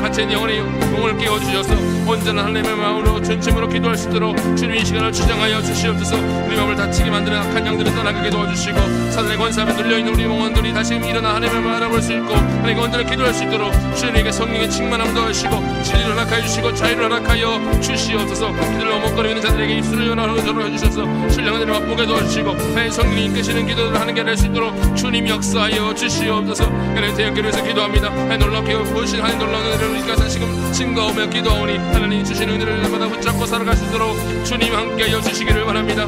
갇혀있는 영혼의 용을 깨워주셔서 온전한 하나님의 마음으로 전심으로 기도할 수 있도록 주님 이 시간을 주장하여 주시옵소서. 우리 마음을 다치게 만드는 악한 영들을 떠나게 도와주시고 사단의 권세함에 눌려있는 우리 영혼들이 다시금 일어나 하나님의 마음을 알아볼 수 있고 하나님의 온전히 기도할 수 있도록 주님에게 성령의 충만함 더하시고 진리를 허락하여 주시고 자유를 허락하여 주시옵소서. 기도를 어목거리는 자들에게 입술을 연하로 해주셔서 신령한 은혜를 맛보게 도와주시고 하나님의 성령이 이끄시는 기도를 하는 게 될 수 있도록 주님 역사하여 주시옵소서. 하나님 대형교회에서 기도합니다. 하나님 놀랍게 보신 하나님 놀라운 은혜를 우리가 다시금 증거하며 기도하오니 하나님 주시는 은혜를 날마다 붙잡고 살아갈 수 있도록 주님 함께하여 주시기를 바랍니다.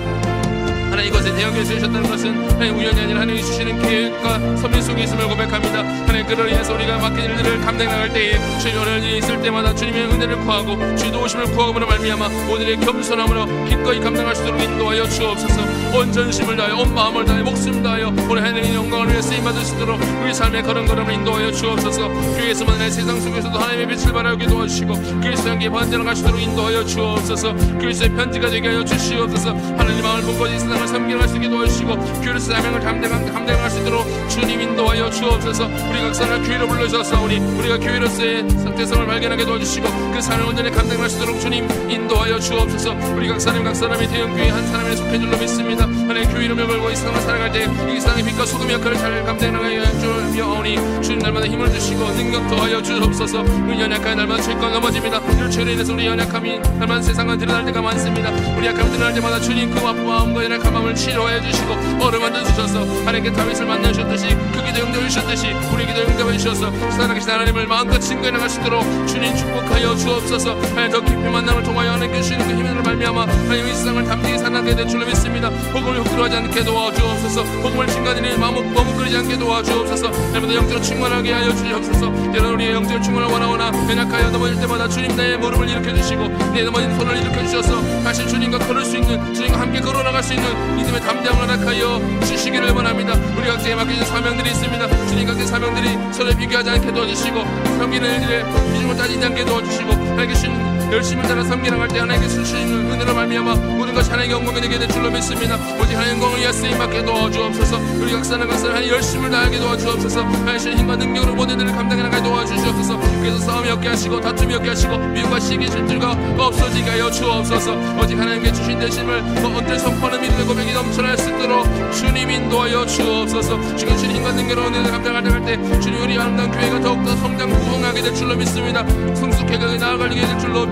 하나님 이것에 대형교회에 세우셨다는 것은 하나님 우연이 아니라 하나님이 주시는 계획과 섭리 속에 있음을 고백합니다. 하나님 그를 위해서 우리가 맡긴 일들을 감당해 나갈 때에 주님 어려운 일이 있을 때마다 주님의 은혜를 구하고 주의 도우심을 구하므로 말미암아 오늘의 겸손함으로 기꺼이 감당할 수 있도록 인도하여 주옵소서. 온 전심을 다하여 온 마음을 다하여 목숨을 다하여 오늘 하나님의 영광을 위해 쓰임받을 수 있도록 우리 삶의 걸음걸음을 인도하여 주옵소서. 교회에서만 아니라 세상 속에서도 하나님의 빛을 발하게 도와주시고 그리스도 향기에 반전을 갈 수 있도록 인도하여 주옵소서. 그리스도의 편지가 되게 하여 주시옵소서. 하나님 마음을 품고 이 세상을 섬기는 수 있게 도와주시고 교회를 사명을 감당할 수 있도록 주님 인도하여 주옵소서. 우리 각사를 교회로 불러주셨사오니 우리가 교회로서의 상태성을 발견하게 도와주시고 그 삶을 온전히 감당할 수 있도록 주님 인도하여 주옵소서. 우리 각 사람이 대형교회 한 사람에 속해 줄로 믿습니다. 하나님 교회 이름을 걸고 이 세상을 살아갈 때 이 세상의 빛과 소금 역할을 잘 감당하여 주려오니 주님 날마다 힘을 주시고 능력 더하여 주옵소서. 우리 연약한 날마다 죄과 넘어집니다. 이런 죄로 인해서 우리 연약함이 날마다 세상과 드러날 때가 많습니다. 우리 약함이 드러날 때마다 주님 그 아픈 마음과 연약한 마음을 치료해 주시고 어루만져 주셔서 하나님께 다윗을 만나주셨듯이 그 기도 응답해 주셨듯이 우리 기도 응답해 주셔서 살아계신 하나님을 마음껏 증거해 나갈 수 있도록 주님 축복하여 주옵소서. 하나님 더 깊이 만남을 통하여 하나님께 주시는 그 힘을 말미암아 하나님 이 세상을 담대히 살아가게 될 줄로 믿습니다. 복음을 헛들어하지 않게 도와주옵소서. 복음을 증가드리는 마음을 머뭇거리지 않게 도와주옵소서. 날마다 영적으로 충만하게 하여 주옵소서. 때로는 우리의 영적으로 충만을 원하오나 연약하여 넘어질 때마다 주님 나의 무릎을 일으켜 주시고 내 넘어진 손을 일으켜 주셔서 다시 주님과 걸을 수 있는 주님과 함께 걸어나갈 수 있는 믿음의 담대함을 허락하여 주시기를 원합니다. 우리 각자에 맡겨진 사명들이 있습니다. 주님 각자의 사명들이 서로 비교하지 않게 도와주시고 섬기는 일에 비중을 따지지 않게 도와주시고 하나님께 주신 열심을 따라 섬기나갈 때 하나님께 주시는 은혜로 말미암아 모든 것이 하나님의 영광이 되게 될 줄로 믿습니다. 오직 하나님의 영광을 위하여 쓰임받게 도와주옵소서. 우리 각사는 하나님 열심을 다하게 도와주옵소서. 하나님의 힘과 능력으로 모든 일을 감당해 나가게 도와주시옵소서. 그래서 싸움이 없게 하시고 다툼이 없게 하시고 미움과 시기 질투가 없어지게 하여 주옵소서. 오직 하나님께 주신 대심을 언제 선포하는 믿음의 고백이 넘쳐날 수 있도록 주님 인도하여 주옵소서. 주님 주신 힘과 능력으로 은혜를 감당할 때 주님 우리 아름다운 교회가 더욱더 성장 부흥하게 될 줄로 믿습니다. 성숙해가게 나아가게 될 줄로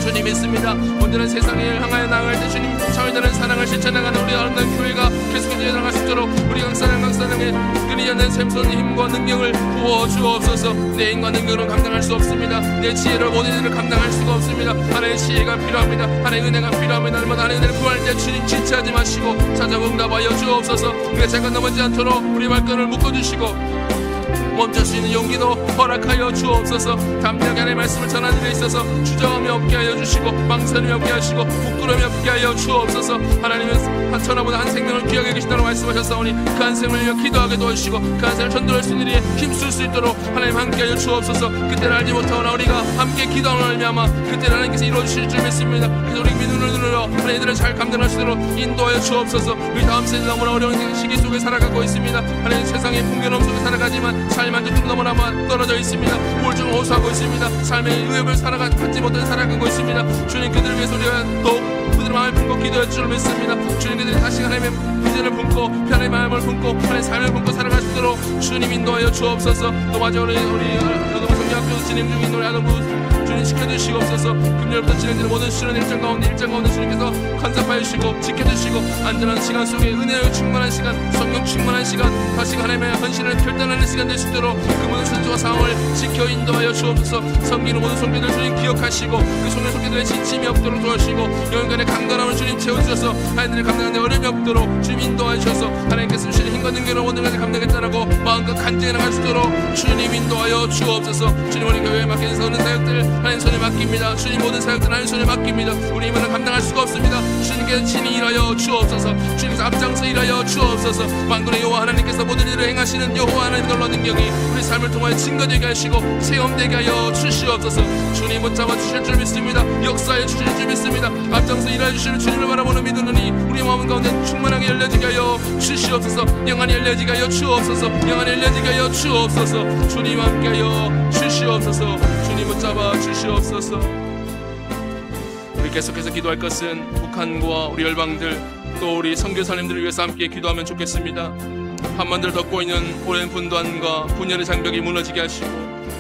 주님 믿습니다. 오늘은 세상을 향하여 나아갈 때 주님 저희들은 사랑을 실천해가는 우리 아름다운 교회가 계속해서 나아갈 수 있도록 우리 강사랑의 끈이 있는 샘솟는 힘과 능력을 부어 주옵소서. 내 인과 능력으로는 감당할 수 없습니다. 내 지혜로 모든 일을 감당할 수가 없습니다. 하나님의 지혜가 필요합니다. 하나님의 은혜가 필요합니다. 날마다 하나님의 은혜를 구할 때 주님 지체하지 마시고 찾아보 응답하여 주옵소서. 우리가 잠깐 넘어지지 않도록 우리 발걸음을 묶어주시고 멈출 수 있는 용기도 허락하여 주옵소서. 담대하게 하나님의 말씀을 전하는 데 있어서 주저함이 없게 하여 주시고 망설임이 없게 하시고 부끄러움이 없게 하여 주옵소서. 하나님은 한 천하보다 한 생명을 귀하게 계시다고 말씀하셨사오니 그 한 생명을 위하여 기도하게 도와주시고 그 한 생명을 전도할 수 있는 일에 힘쓸 수 있도록 하나님 함께 하여 주옵소서. 그때를 알지 못하거나 우리가 함께 기도하는 말미암아 그때를 하나님께서 이루어주실 줄 믿습니다. 그래서 우리 믿음을 누르러 하나님들을 잘 감당할 수 있도록 인도하여 주옵소서. 우리 다음 세대 너무나 어려운 시기 속에 살아가고 있습니다. 하나님 세상의 풍요로움 속에 살아가지만 삶의 만족도 너무나 떨어져 있습니다. 우울증을 호소하고 있습니다. 삶의 의욕을 받지 못해 살아가고 있습니다. 주님 그들을 위해서 우리가 더욱 그들의 마음을 품고 기도할 줄 믿습니다. 주님 그들이 다시 하나님의 비전을 품고 하나님의 마음을 품고 하나님의 삶을 품고 살아갈 수 있도록 주님 인도하여 주옵소서. 또 마저 우리 여동부 성경학교 진행 중인 우리 아동부 주님 지켜주시옵소서. 금요일부터 진행되는 모든 수련 일정 가운데 주님께서 간섭하여 주시고 지켜주시고 안전한 시간 속에 은혜로 충만한 시간 성령 충만한 시간 다시 하나님의 헌신을 결단하는 시간 될 수 있도록 그 모든 순수와 상황을 지켜 인도하여 주옵소서. 섬기는 모든 성도들 주님 기억하시고 그 성령 성도들의 지침이 없도록 도와주시고 영혼간의 강건함을 주님 채워주셔서 하나님들이 감당하는 데 어려움이 없도록 주님 인도하여 주셔서 하나님께서 주시는 힘과 능력으로 모든 것을 감당했다라고 마음껏 간증해 나갈 수 있도록 주님 인도하여 주옵소서. 주님 우리 교회에 맡겨진 서는 사역들 하나님 손에 맡깁니다. 주님 모든 사역들 하나님 손에 맡깁니다. 우리 힘으로는 감당할 수가 없습니다. 주님께서 친히 일하여 주옵소서. 주님께서 앞장서 일하여 주옵소서. 만군의 여호와 하나님께서 모든 일을 행하시는 여호와 하나님 놀라운 능력이 우리 삶을 통하여 증거되게 하시고 체험되게 하여 주시옵소서. 주님 붙잡아 주실 줄 믿습니다. 역사해 주실 줄 믿습니다. 앞장서 일하여 주실 주님을 바라보는 믿으니 우리 마음 가운데 충만하게 열려지게 하여 주시옵소서. 영안이 열려지게 하여 주옵소서. 영안이 열려지게 하여 주옵소서. 주님 함께 하여 주시옵소서. 주님 붙잡아 주시옵소서. 우리 계속해서 기도할 것은 북한과 우리 열방들 또 우리 선교사님들을 위해서 함께 기도하면 좋겠습니다. 한반도를 덮고 있는 오랜 분단과 분열의 장벽이 무너지게 하시고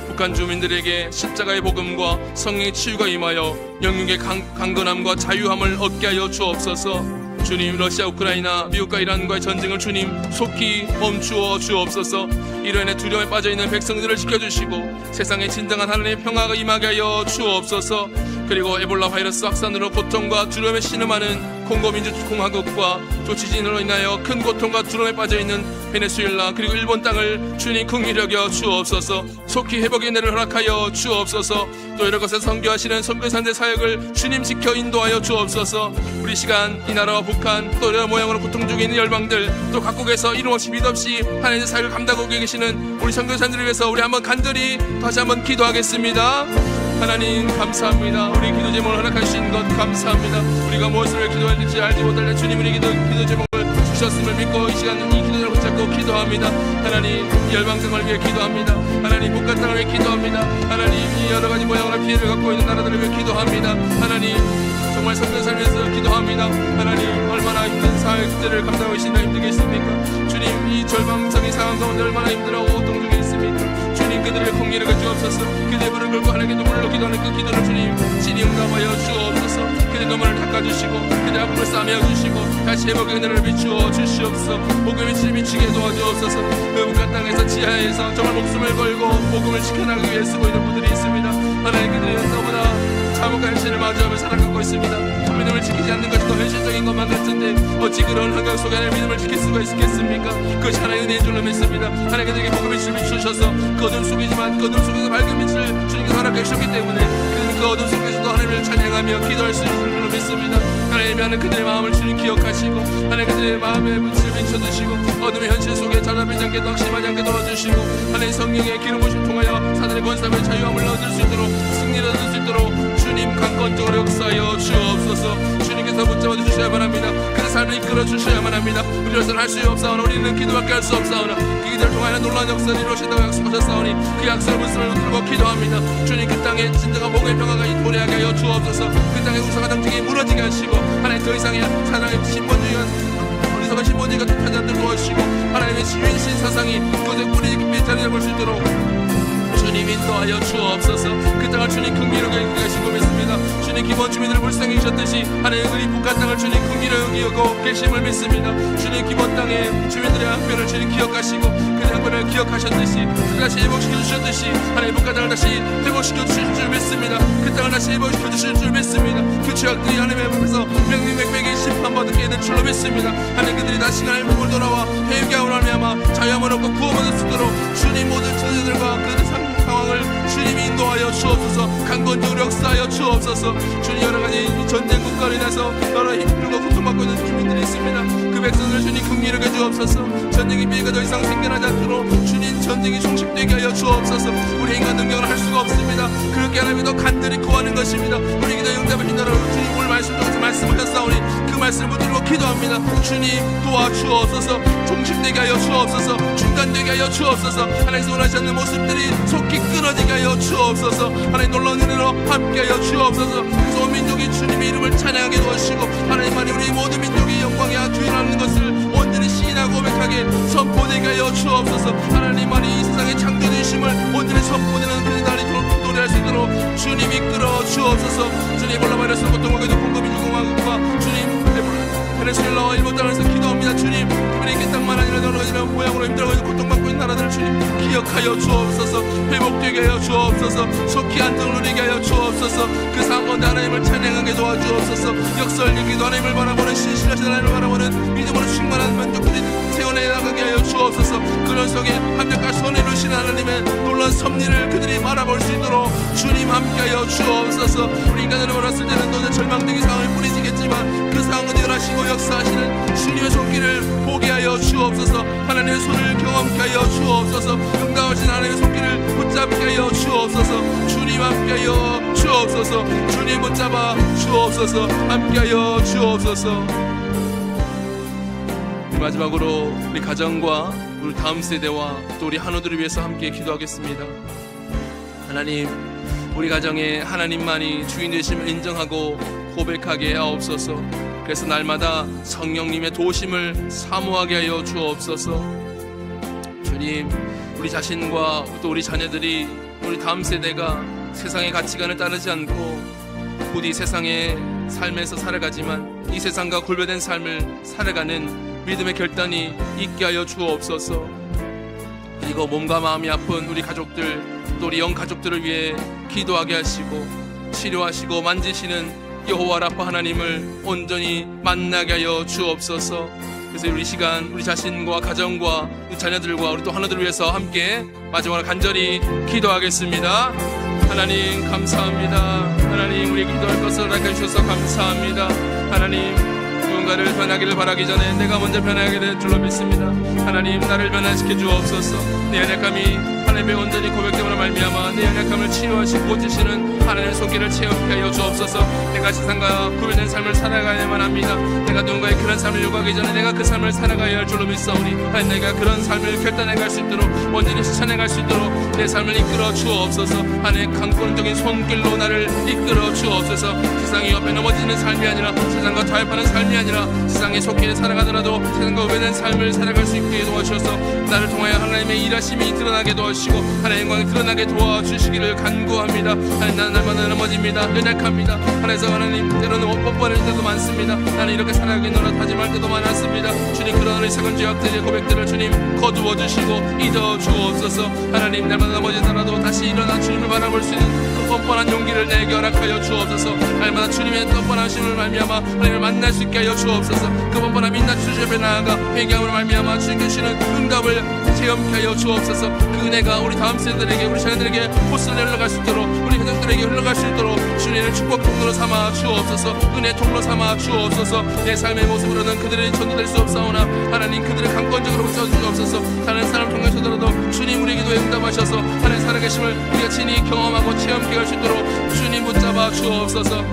북한 주민들에게 십자가의 복음과 성령의 치유가 임하여 영육의 강건함과 자유함을 얻게 하여 주옵소서. 주님 러시아 우크라이나 미국과 이란과의 전쟁을 주님 속히 멈추어 주옵소서. 이로 인해 두려움에 빠져있는 백성들을 지켜주시고 세상에 진정한 하나님의 평화가 임하게 하여 주옵소서. 그리고 에볼라 바이러스 확산으로 고통과 두려움에 신음하는 콩고 민주공화국과 조치진으로 인하여 큰 고통과 두려움에 빠져있는 베네수엘라 그리고 일본 땅을 주님 긍휼히 여겨 주옵소서. 속히 회복의 은혜를 허락하여 주옵소서. 또 여러 곳에서 선교하시는 선교사님들 사역을 주님 지켜 인도하여 주옵소서. 우리 시간 이 나라와 북한 또 여러 모양으로 고통 중에 있는 열방들 또 각국에서 이름 없이 믿 없이 하나님의 사역을 감당하고 계시는 우리 선교사님들을 위해서 우리 한번 간절히 다시 한번 기도하겠습니다. 하나님 감사합니다. 우리 기도 제목을 허락하신 것 감사합니다. 우리가 무엇을 기도해야 될지 알지 못할 때 주님 우리 기도 제목을 주셨음을 믿고 이 시간 이 기도를 붙잡고 기도합니다. 하나님 이 열방성을 위해 기도합니다. 하나님 북한 땅을 위해 기도합니다. 하나님 이 여러가지 모양으로 피해를 갖고 있는 나라들을 위해 기도합니다. 하나님 정말 선교사를 위해서 기도합니다. 하나님 얼마나 힘든 사역들을 감당하고 계신다 힘들겠습니까? 주님 이 절망적인 상황 가운데 얼마나 힘들어하고 고통 중에 있습니까? 주님 그들의 공의를 주옵소서. 그들의 무릎을 꿇고 하나님께 눈물로 기도하는 그 기도를 주님 친히 응답하여 주옵소서. 그들의 눈물을 닦아주시고 그들의 아픔을 싸매어 주시고 다시 회복의 은혜를 비추어 주시옵소서. 복음의 빛을 비추게 도와주옵소서. 그 북한 땅에서 지하에서 정말 목숨을 걸고 복음을 지켜나가기 위해 쓰고 있는 분들이 있습니다. 하나님 그들이 너무나 참혹한 현실을 마주하며 살아가고 있습니다. 믿음을 지키지 않는 것이 더 현실적인 것만 같은데 어찌 그런 환경 속에 하나님의 믿음을 지킬 수가 있겠습니까? 그것이 하나님의 은혜인 줄로 믿습니다. 하나님 그들에게 복음의 빛을 비추셔서 그 어둠 속이지만 그 어둠 속에서 밝은 빛을 주님께서 허락해 주셨기 때문에 그들은 그 어둠 속에서도 하나님을 찬양하며 기도할 수 있는 줄로 믿습니다. 하나님이 하는 그들의 마음을 주님 기억하시고 하나님 그들의 마음의 빛을 비춰주시고 어둠의 현실 속에 찾아뵈지 않게 낙심하지 않게 도와주시고 하나님 성령의 기름 부으심을 통하여 사단의 권세함의 자유함을 얻을 수 있도록 승리를 얻을 수 있도록 주님 강건적으로 역사하여 주옵소서. 주님께서 붙잡아 주셔야만 합니다. 그 삶을 이끌어 주셔야만 합니다. 우리로서는 할 수 없사오나 우리는 기도밖에 할 수 없사오나 그 기도를 통하여 놀라운 역사를 이루신다고 약속하셨사오니 그 약속을 붙들어 붙들고 기도합니다. 주님 그 땅에 진정한 복음의 평화가 도래하게 하여 주옵소서. 그 땅에 우상한 정책이 무너지게 하시고 하나님 더 이상의 사랑의 신본주의가 어리석은 신본주의가 뜻하지 않도록 도와주시고 하나님의 유인신 사상이 그것의 뿌리 깊이 자리 잡을 수 있도록 주님 인도하여 주옵소서. 그 땅을 주님 긍휼하게 하시고 믿습니다. 주님 기본 주민들을 불쌍히 여기셨듯이 하나님 그리 북한 땅을 주님 긍휼히 여기고 계심을 믿습니다. 주님 기본 땅의 주민들의 한편을 주님 기억하시고 그 한편을 기억하셨듯이 다시 회복시켜 주셨듯이 하나님 북한 땅을 다시 회복시켜 주실 줄 믿습니다. 그 땅을 다시 회복시켜 주실 줄 믿습니다. 그 죄악들이 하나님의 앞에서 명명백백이 심판받게 될 줄로 믿습니다. 하나님 그들이 다시 하나님 몸을 돌아와 회개하고 말미암아 자유함을 얻고 구원을 얻을 수 있도록 주님 모든 천사들과 그들의 상황을 주님이 인도하여 주옵소서. 강건적으로 역사하여 주옵소서. 주님 여러가지 전쟁 국가로 인해서 여러 힘들고 고통받고 있는 주민들이 있습니다. 그 백성들을 주님 긍휼히 여겨 주옵소서. 전쟁의 피해가 더 이상 생겨나지 않도록 주님 전쟁이 종식되게 하여 주옵소서. 우리 인간 능력을 할 수가 없습니다. 그렇게 하나님이 더 간절히 구하는 것입니다. 우리 기도 응답하신다라 주님 오늘 말씀 통해서 말씀하셨사오니 그 말씀을 붙들고 기도합니다. 주님 도와주옵소서. 종식되게 하여 주옵소서. 중단되게 하여 주옵소서. 하나님께서 원하지 않는 모습들이 속히 끊어지게 하여 주옵소서. 하나님 놀라운 은혜로 함께 하여 주옵소서. 그래서 온 민족이 주님의 이름을 찬양하게 도와주시고 하나님만이 우리 모든 민족의 영광에 주인하는 것을 온전히 시인하고 고백하게 선포되게 하여 주옵소서. 하나님만이 이 세상의 창조주심을 온전히 선포되는 그 날이 도래할 수 있도록 주님 이끌어 주옵소서. 주님 올라바이러스 고통과 공급이 유공화국과 주님 베네수엘라와 일본 땅에서 기도합니다. 주님 특별히 이 땅만 아니라 여러 가지 모양으로 힘들어가지고 고통받고 있는 나라들을 주님 기억하여 주옵소서. 회복되게 하여 주옵소서. 속히 안정을 누리게 하여 주옵소서. 그 상황 가운데 하나님을 찬양하게 도와주옵소서. 역설리기도 하나님을 바라보는 신실하신 하나님을 바라보는 믿음으로 충만한 만족들이 세워내 나가게 하여 주옵소서. 그런 속에 합력과 손을 이루시는 하나님의 놀라운 섭리를 그들이 바라볼 수 있도록 주님 함께하여 주옵소서. 우리 인간으로 봤을 때는 너는 절망적인 상황을 뿐이지겠지만 그 상황을 일하시고 역사하시는 주님의 손길을 보게 하여 주옵소서. 하나님의 손을 경험케 하여 주옵소서. 응답하신 하나님의 손길을 붙잡게 하여 주옵소서. 주님 함께하여 주옵소서. 주님 붙잡아 주옵소서. 함께하여 주옵소서. 마지막으로 우리 가정과 우리 다음 세대와 또 우리 한우들을 위해서 함께 기도하겠습니다. 하나님 우리 가정에 하나님만이 주인 되심을 인정하고 고백하게 하옵소서. 그래서 날마다 성령님의 도우심을 사모하게 하여 주옵소서. 주님 우리 자신과 또 우리 자녀들이 우리 다음 세대가 세상의 가치관을 따르지 않고 부디 세상의 삶에서 살아가지만 이 세상과 골배된 삶을 살아가는 믿음의 결단이 있게 하여 주옵소서. 그리고 몸과 마음이 아픈 우리 가족들 또 우리 영가족들을 위해 기도하게 하시고 치료하시고 만지시는 여호와 라파 하나님을 온전히 만나게 하여 주옵소서. 그래서 우리 시간 우리 자신과 가정과 우리 자녀들과 우리 또 하나들을 위해서 함께 마지막으로 간절히 기도하겠습니다. 하나님 감사합니다. 하나님 우리 기도할 것을 허락해 주셔서 감사합니다. 하나님 누군가를 변하기를 바라기 전에 내가 먼저 변하게 될 줄로 믿습니다. 하나님 나를 변화시켜 주옵소서. 내 연약함이 하나님의 온전히 고백됨으로 말미암아 내 연약함을 치유하시고 고치시는 하나님의 손길을 체험케 하여 주옵소서. 내가 세상과 구별된 삶을 살아가야만 합니다. 내가 누군가의 그런 삶을 요구하기 전에 내가 그 삶을 살아가야 할 줄로 믿사오니 하나님 내가 그런 삶을 결단해갈 수 있도록 온전히 실천해갈 수 있도록 내 삶을 이끌어 주옵소서. 하나님의 강권적인 손길로 나를 이끌어 주옵소서. 세상이 옆에 넘어지는 삶이 아니라 세상과 타협하는 삶이 아니라 세상에 속해 살아가더라도 세상과 구별된 삶을 살아갈 수 있게 도와주셔서 나를 통하여 하나님의 일하심이 드러나게 도와주시고 하나님의 영광이 드러나게 도와주시기를 간구합니다. 하나님 나는 날마다 넘어집니다. 연약합니다. 하나님께서 하나님 때로는 뻔뻔할 때도 많습니다. 나는 이렇게 살아가기 노릇하지 말 때도 많았습니다. 주님 그런 우리 작은 죄악들의 고백들을 주님 거두어 주시고 잊어 주옵소서. 하나님 날마다 넘어지더라도 다시 일어나 주님을 바라볼 수 있는 그 뻔뻔한 용기를 내게 허락하여 주옵소서. 날마다 주님의 뻔뻔하심을 말미암아 하나님을 만날 수 있게 하여 주옵소서. 그 뻔뻔함이 인나 주님 앞에 나아가 회개함을 말미암아 주님 주시는 응답을 체험케 하여 주옵소서. 그 은혜가 우리 다음 세대들에게 우리 자녀들에게 호선에 흘러갈 수 있도록 우리 가족들에게 흘러갈 수 있도록 주님의 축복 통로로 삼아 주옵소서. 은혜 통로 삼아 주옵소서. 내 삶의 모습으로는 그들이 전도될 수 없사오나 하나님 그들을 강권적으로 붙여주옵소서. 다른 사람 통해서더라도 주님 우리 기도에 응답하셔서 하나님 살아계심을 우리가 친히 경험하고 체험케 할 수 있도록 주님 붙잡아 주옵소서.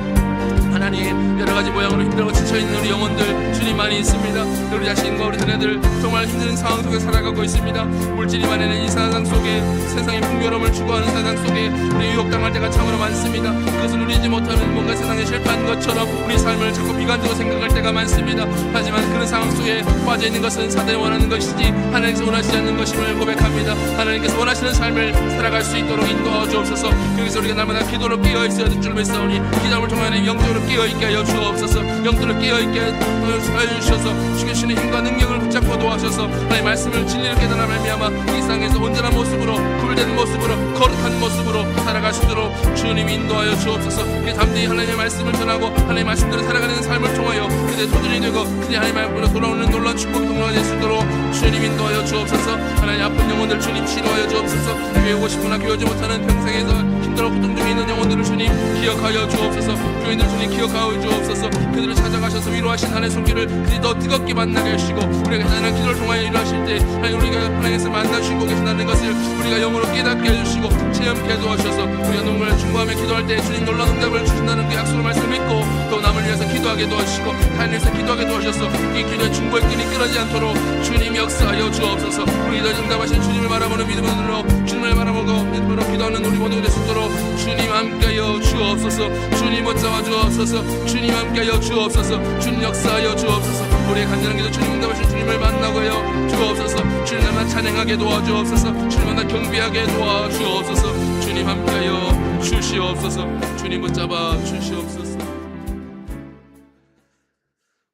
하나님 여러가지 모양으로 힘들고 지쳐있는 우리 영혼들 주님 많이 있습니다. 우리 자신과 우리 자녀들 정말 힘든 상황 속에 살아가고 있습니다. 물질이 많은 이 세상 속에 세상의 풍요로움을 추구하는 세상 속에 우리 유혹당할 때가 참으로 많습니다. 그것을 누리지 못하는 뭔가 세상에 실패한 것처럼 우리 삶을 자꾸 비관적으로 생각할 때가 많습니다. 하지만 그런 상황 속에 빠져있는 것은 사단이 원하는 것이지 하나님께서 원하시지 않는 것임을 고백합니다. 하나님께서 원하시는 삶을 살아갈 수 있도록 인도하여 주옵소서. 그래서 우리가 날마다 기도로 깨어있어야 될 줄 믿사오니 기도를 통해 영적으로 깨어있게 하여 주옵소서. 영적으로 깨어있게 하여 주셔서 주시는 힘과 능력을 붙잡고 도와주셔서 하나님의 말씀을 진리를 깨달아 말미암아 이 세상에서 온전한 모습으로 구별되는 모습으로 거룩한 모습으로 살아갈 수 있도록 주님이 인도하여 주옵소서. 담대히 하나님의 말씀을 전하고 하나님의 말씀대로 살아가는 삶을 통하여 그들의 도전이 되고 그들이 하나님의 앞으로 돌아오는 놀라운 축복의 통로가 될 수 있도록 주님 인도하여 주옵소서. 하나님 아픈 영혼들 주님 치료하여 주옵소서. 교회 오고 싶으나 교회 오지 못하는 평생에서 힘들어 고통 중에 있는 영혼들을 주님 기억하여 주옵소서. 교인들 주님 기억하여 주옵소서. 그들을 찾아가셔서 위로하신 하나님의 손길을 그들이 더 뜨겁게 만나게 하시고 우리가 하나님의 기도를 통하여 일하실 때 하나님 우리가 하나님께서 만나주시고 계신다는 것을 우리가 영으로 깨닫게 해주시고 체험케 도와주셔서 우리가 눈물을 중보하며 기도할 때 주님 놀라운 응답을 주신다는 그 약속을 말씀 믿고 또 남을 위해서 기도하게 도와주시고 타인을 위해서 기도하게 도와주셔서 이 기도의 중보의 끈이 끊어지지 않도록 주님 역사하여 주옵소서. 우리 기도에 응답하신 주님을 바라보는 믿음으로 주님을 바라보고 믿음으로 기도하는 우리 모두가 될 수 있도록 주님 함께하여 주옵소서. 주님 붙잡아 주옵소서. 주님 함께하여 주옵소서. 주님 역사하여 주옵소서. 우리의 간절한 기도 주님 응답하신 주님을 만나고 하여 주옵소서. 주님 만나 찬양하게 도와주옵소서. 주님 만나 경배하게 도와주옵소서. 주님 함께하여 주시옵소서. 주님 붙잡아 주시옵소서.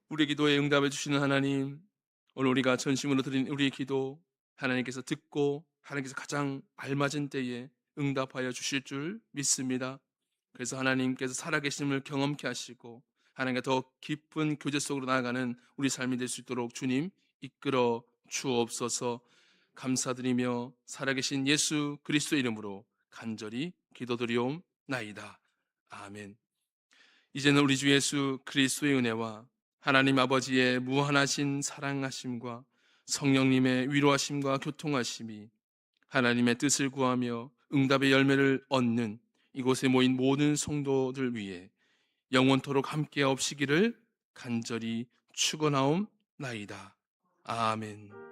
우리 기도에 응답해 주시는 하나님, 오늘 우리가 전심으로 드린 우리의 기도 하나님께서 듣고 하나님께서 가장 알맞은 때에 응답하여 주실 줄 믿습니다. 그래서 하나님께서 살아계심을 경험케 하시고 하나님과 더 깊은 교제 속으로 나아가는 우리 삶이 될 수 있도록 주님 이끌어 주옵소서. 감사드리며 살아계신 예수 그리스도의 이름으로 간절히 기도드리옵나이다. 아멘. 이제는 우리 주 예수 그리스도의 은혜와 하나님 아버지의 무한하신 사랑하심과 성령님의 위로하심과 교통하심이 하나님의 뜻을 구하며 응답의 열매를 얻는 이곳에 모인 모든 성도들 위해 영원토록 함께 없시기를 간절히 축원하옵나이다. 아멘.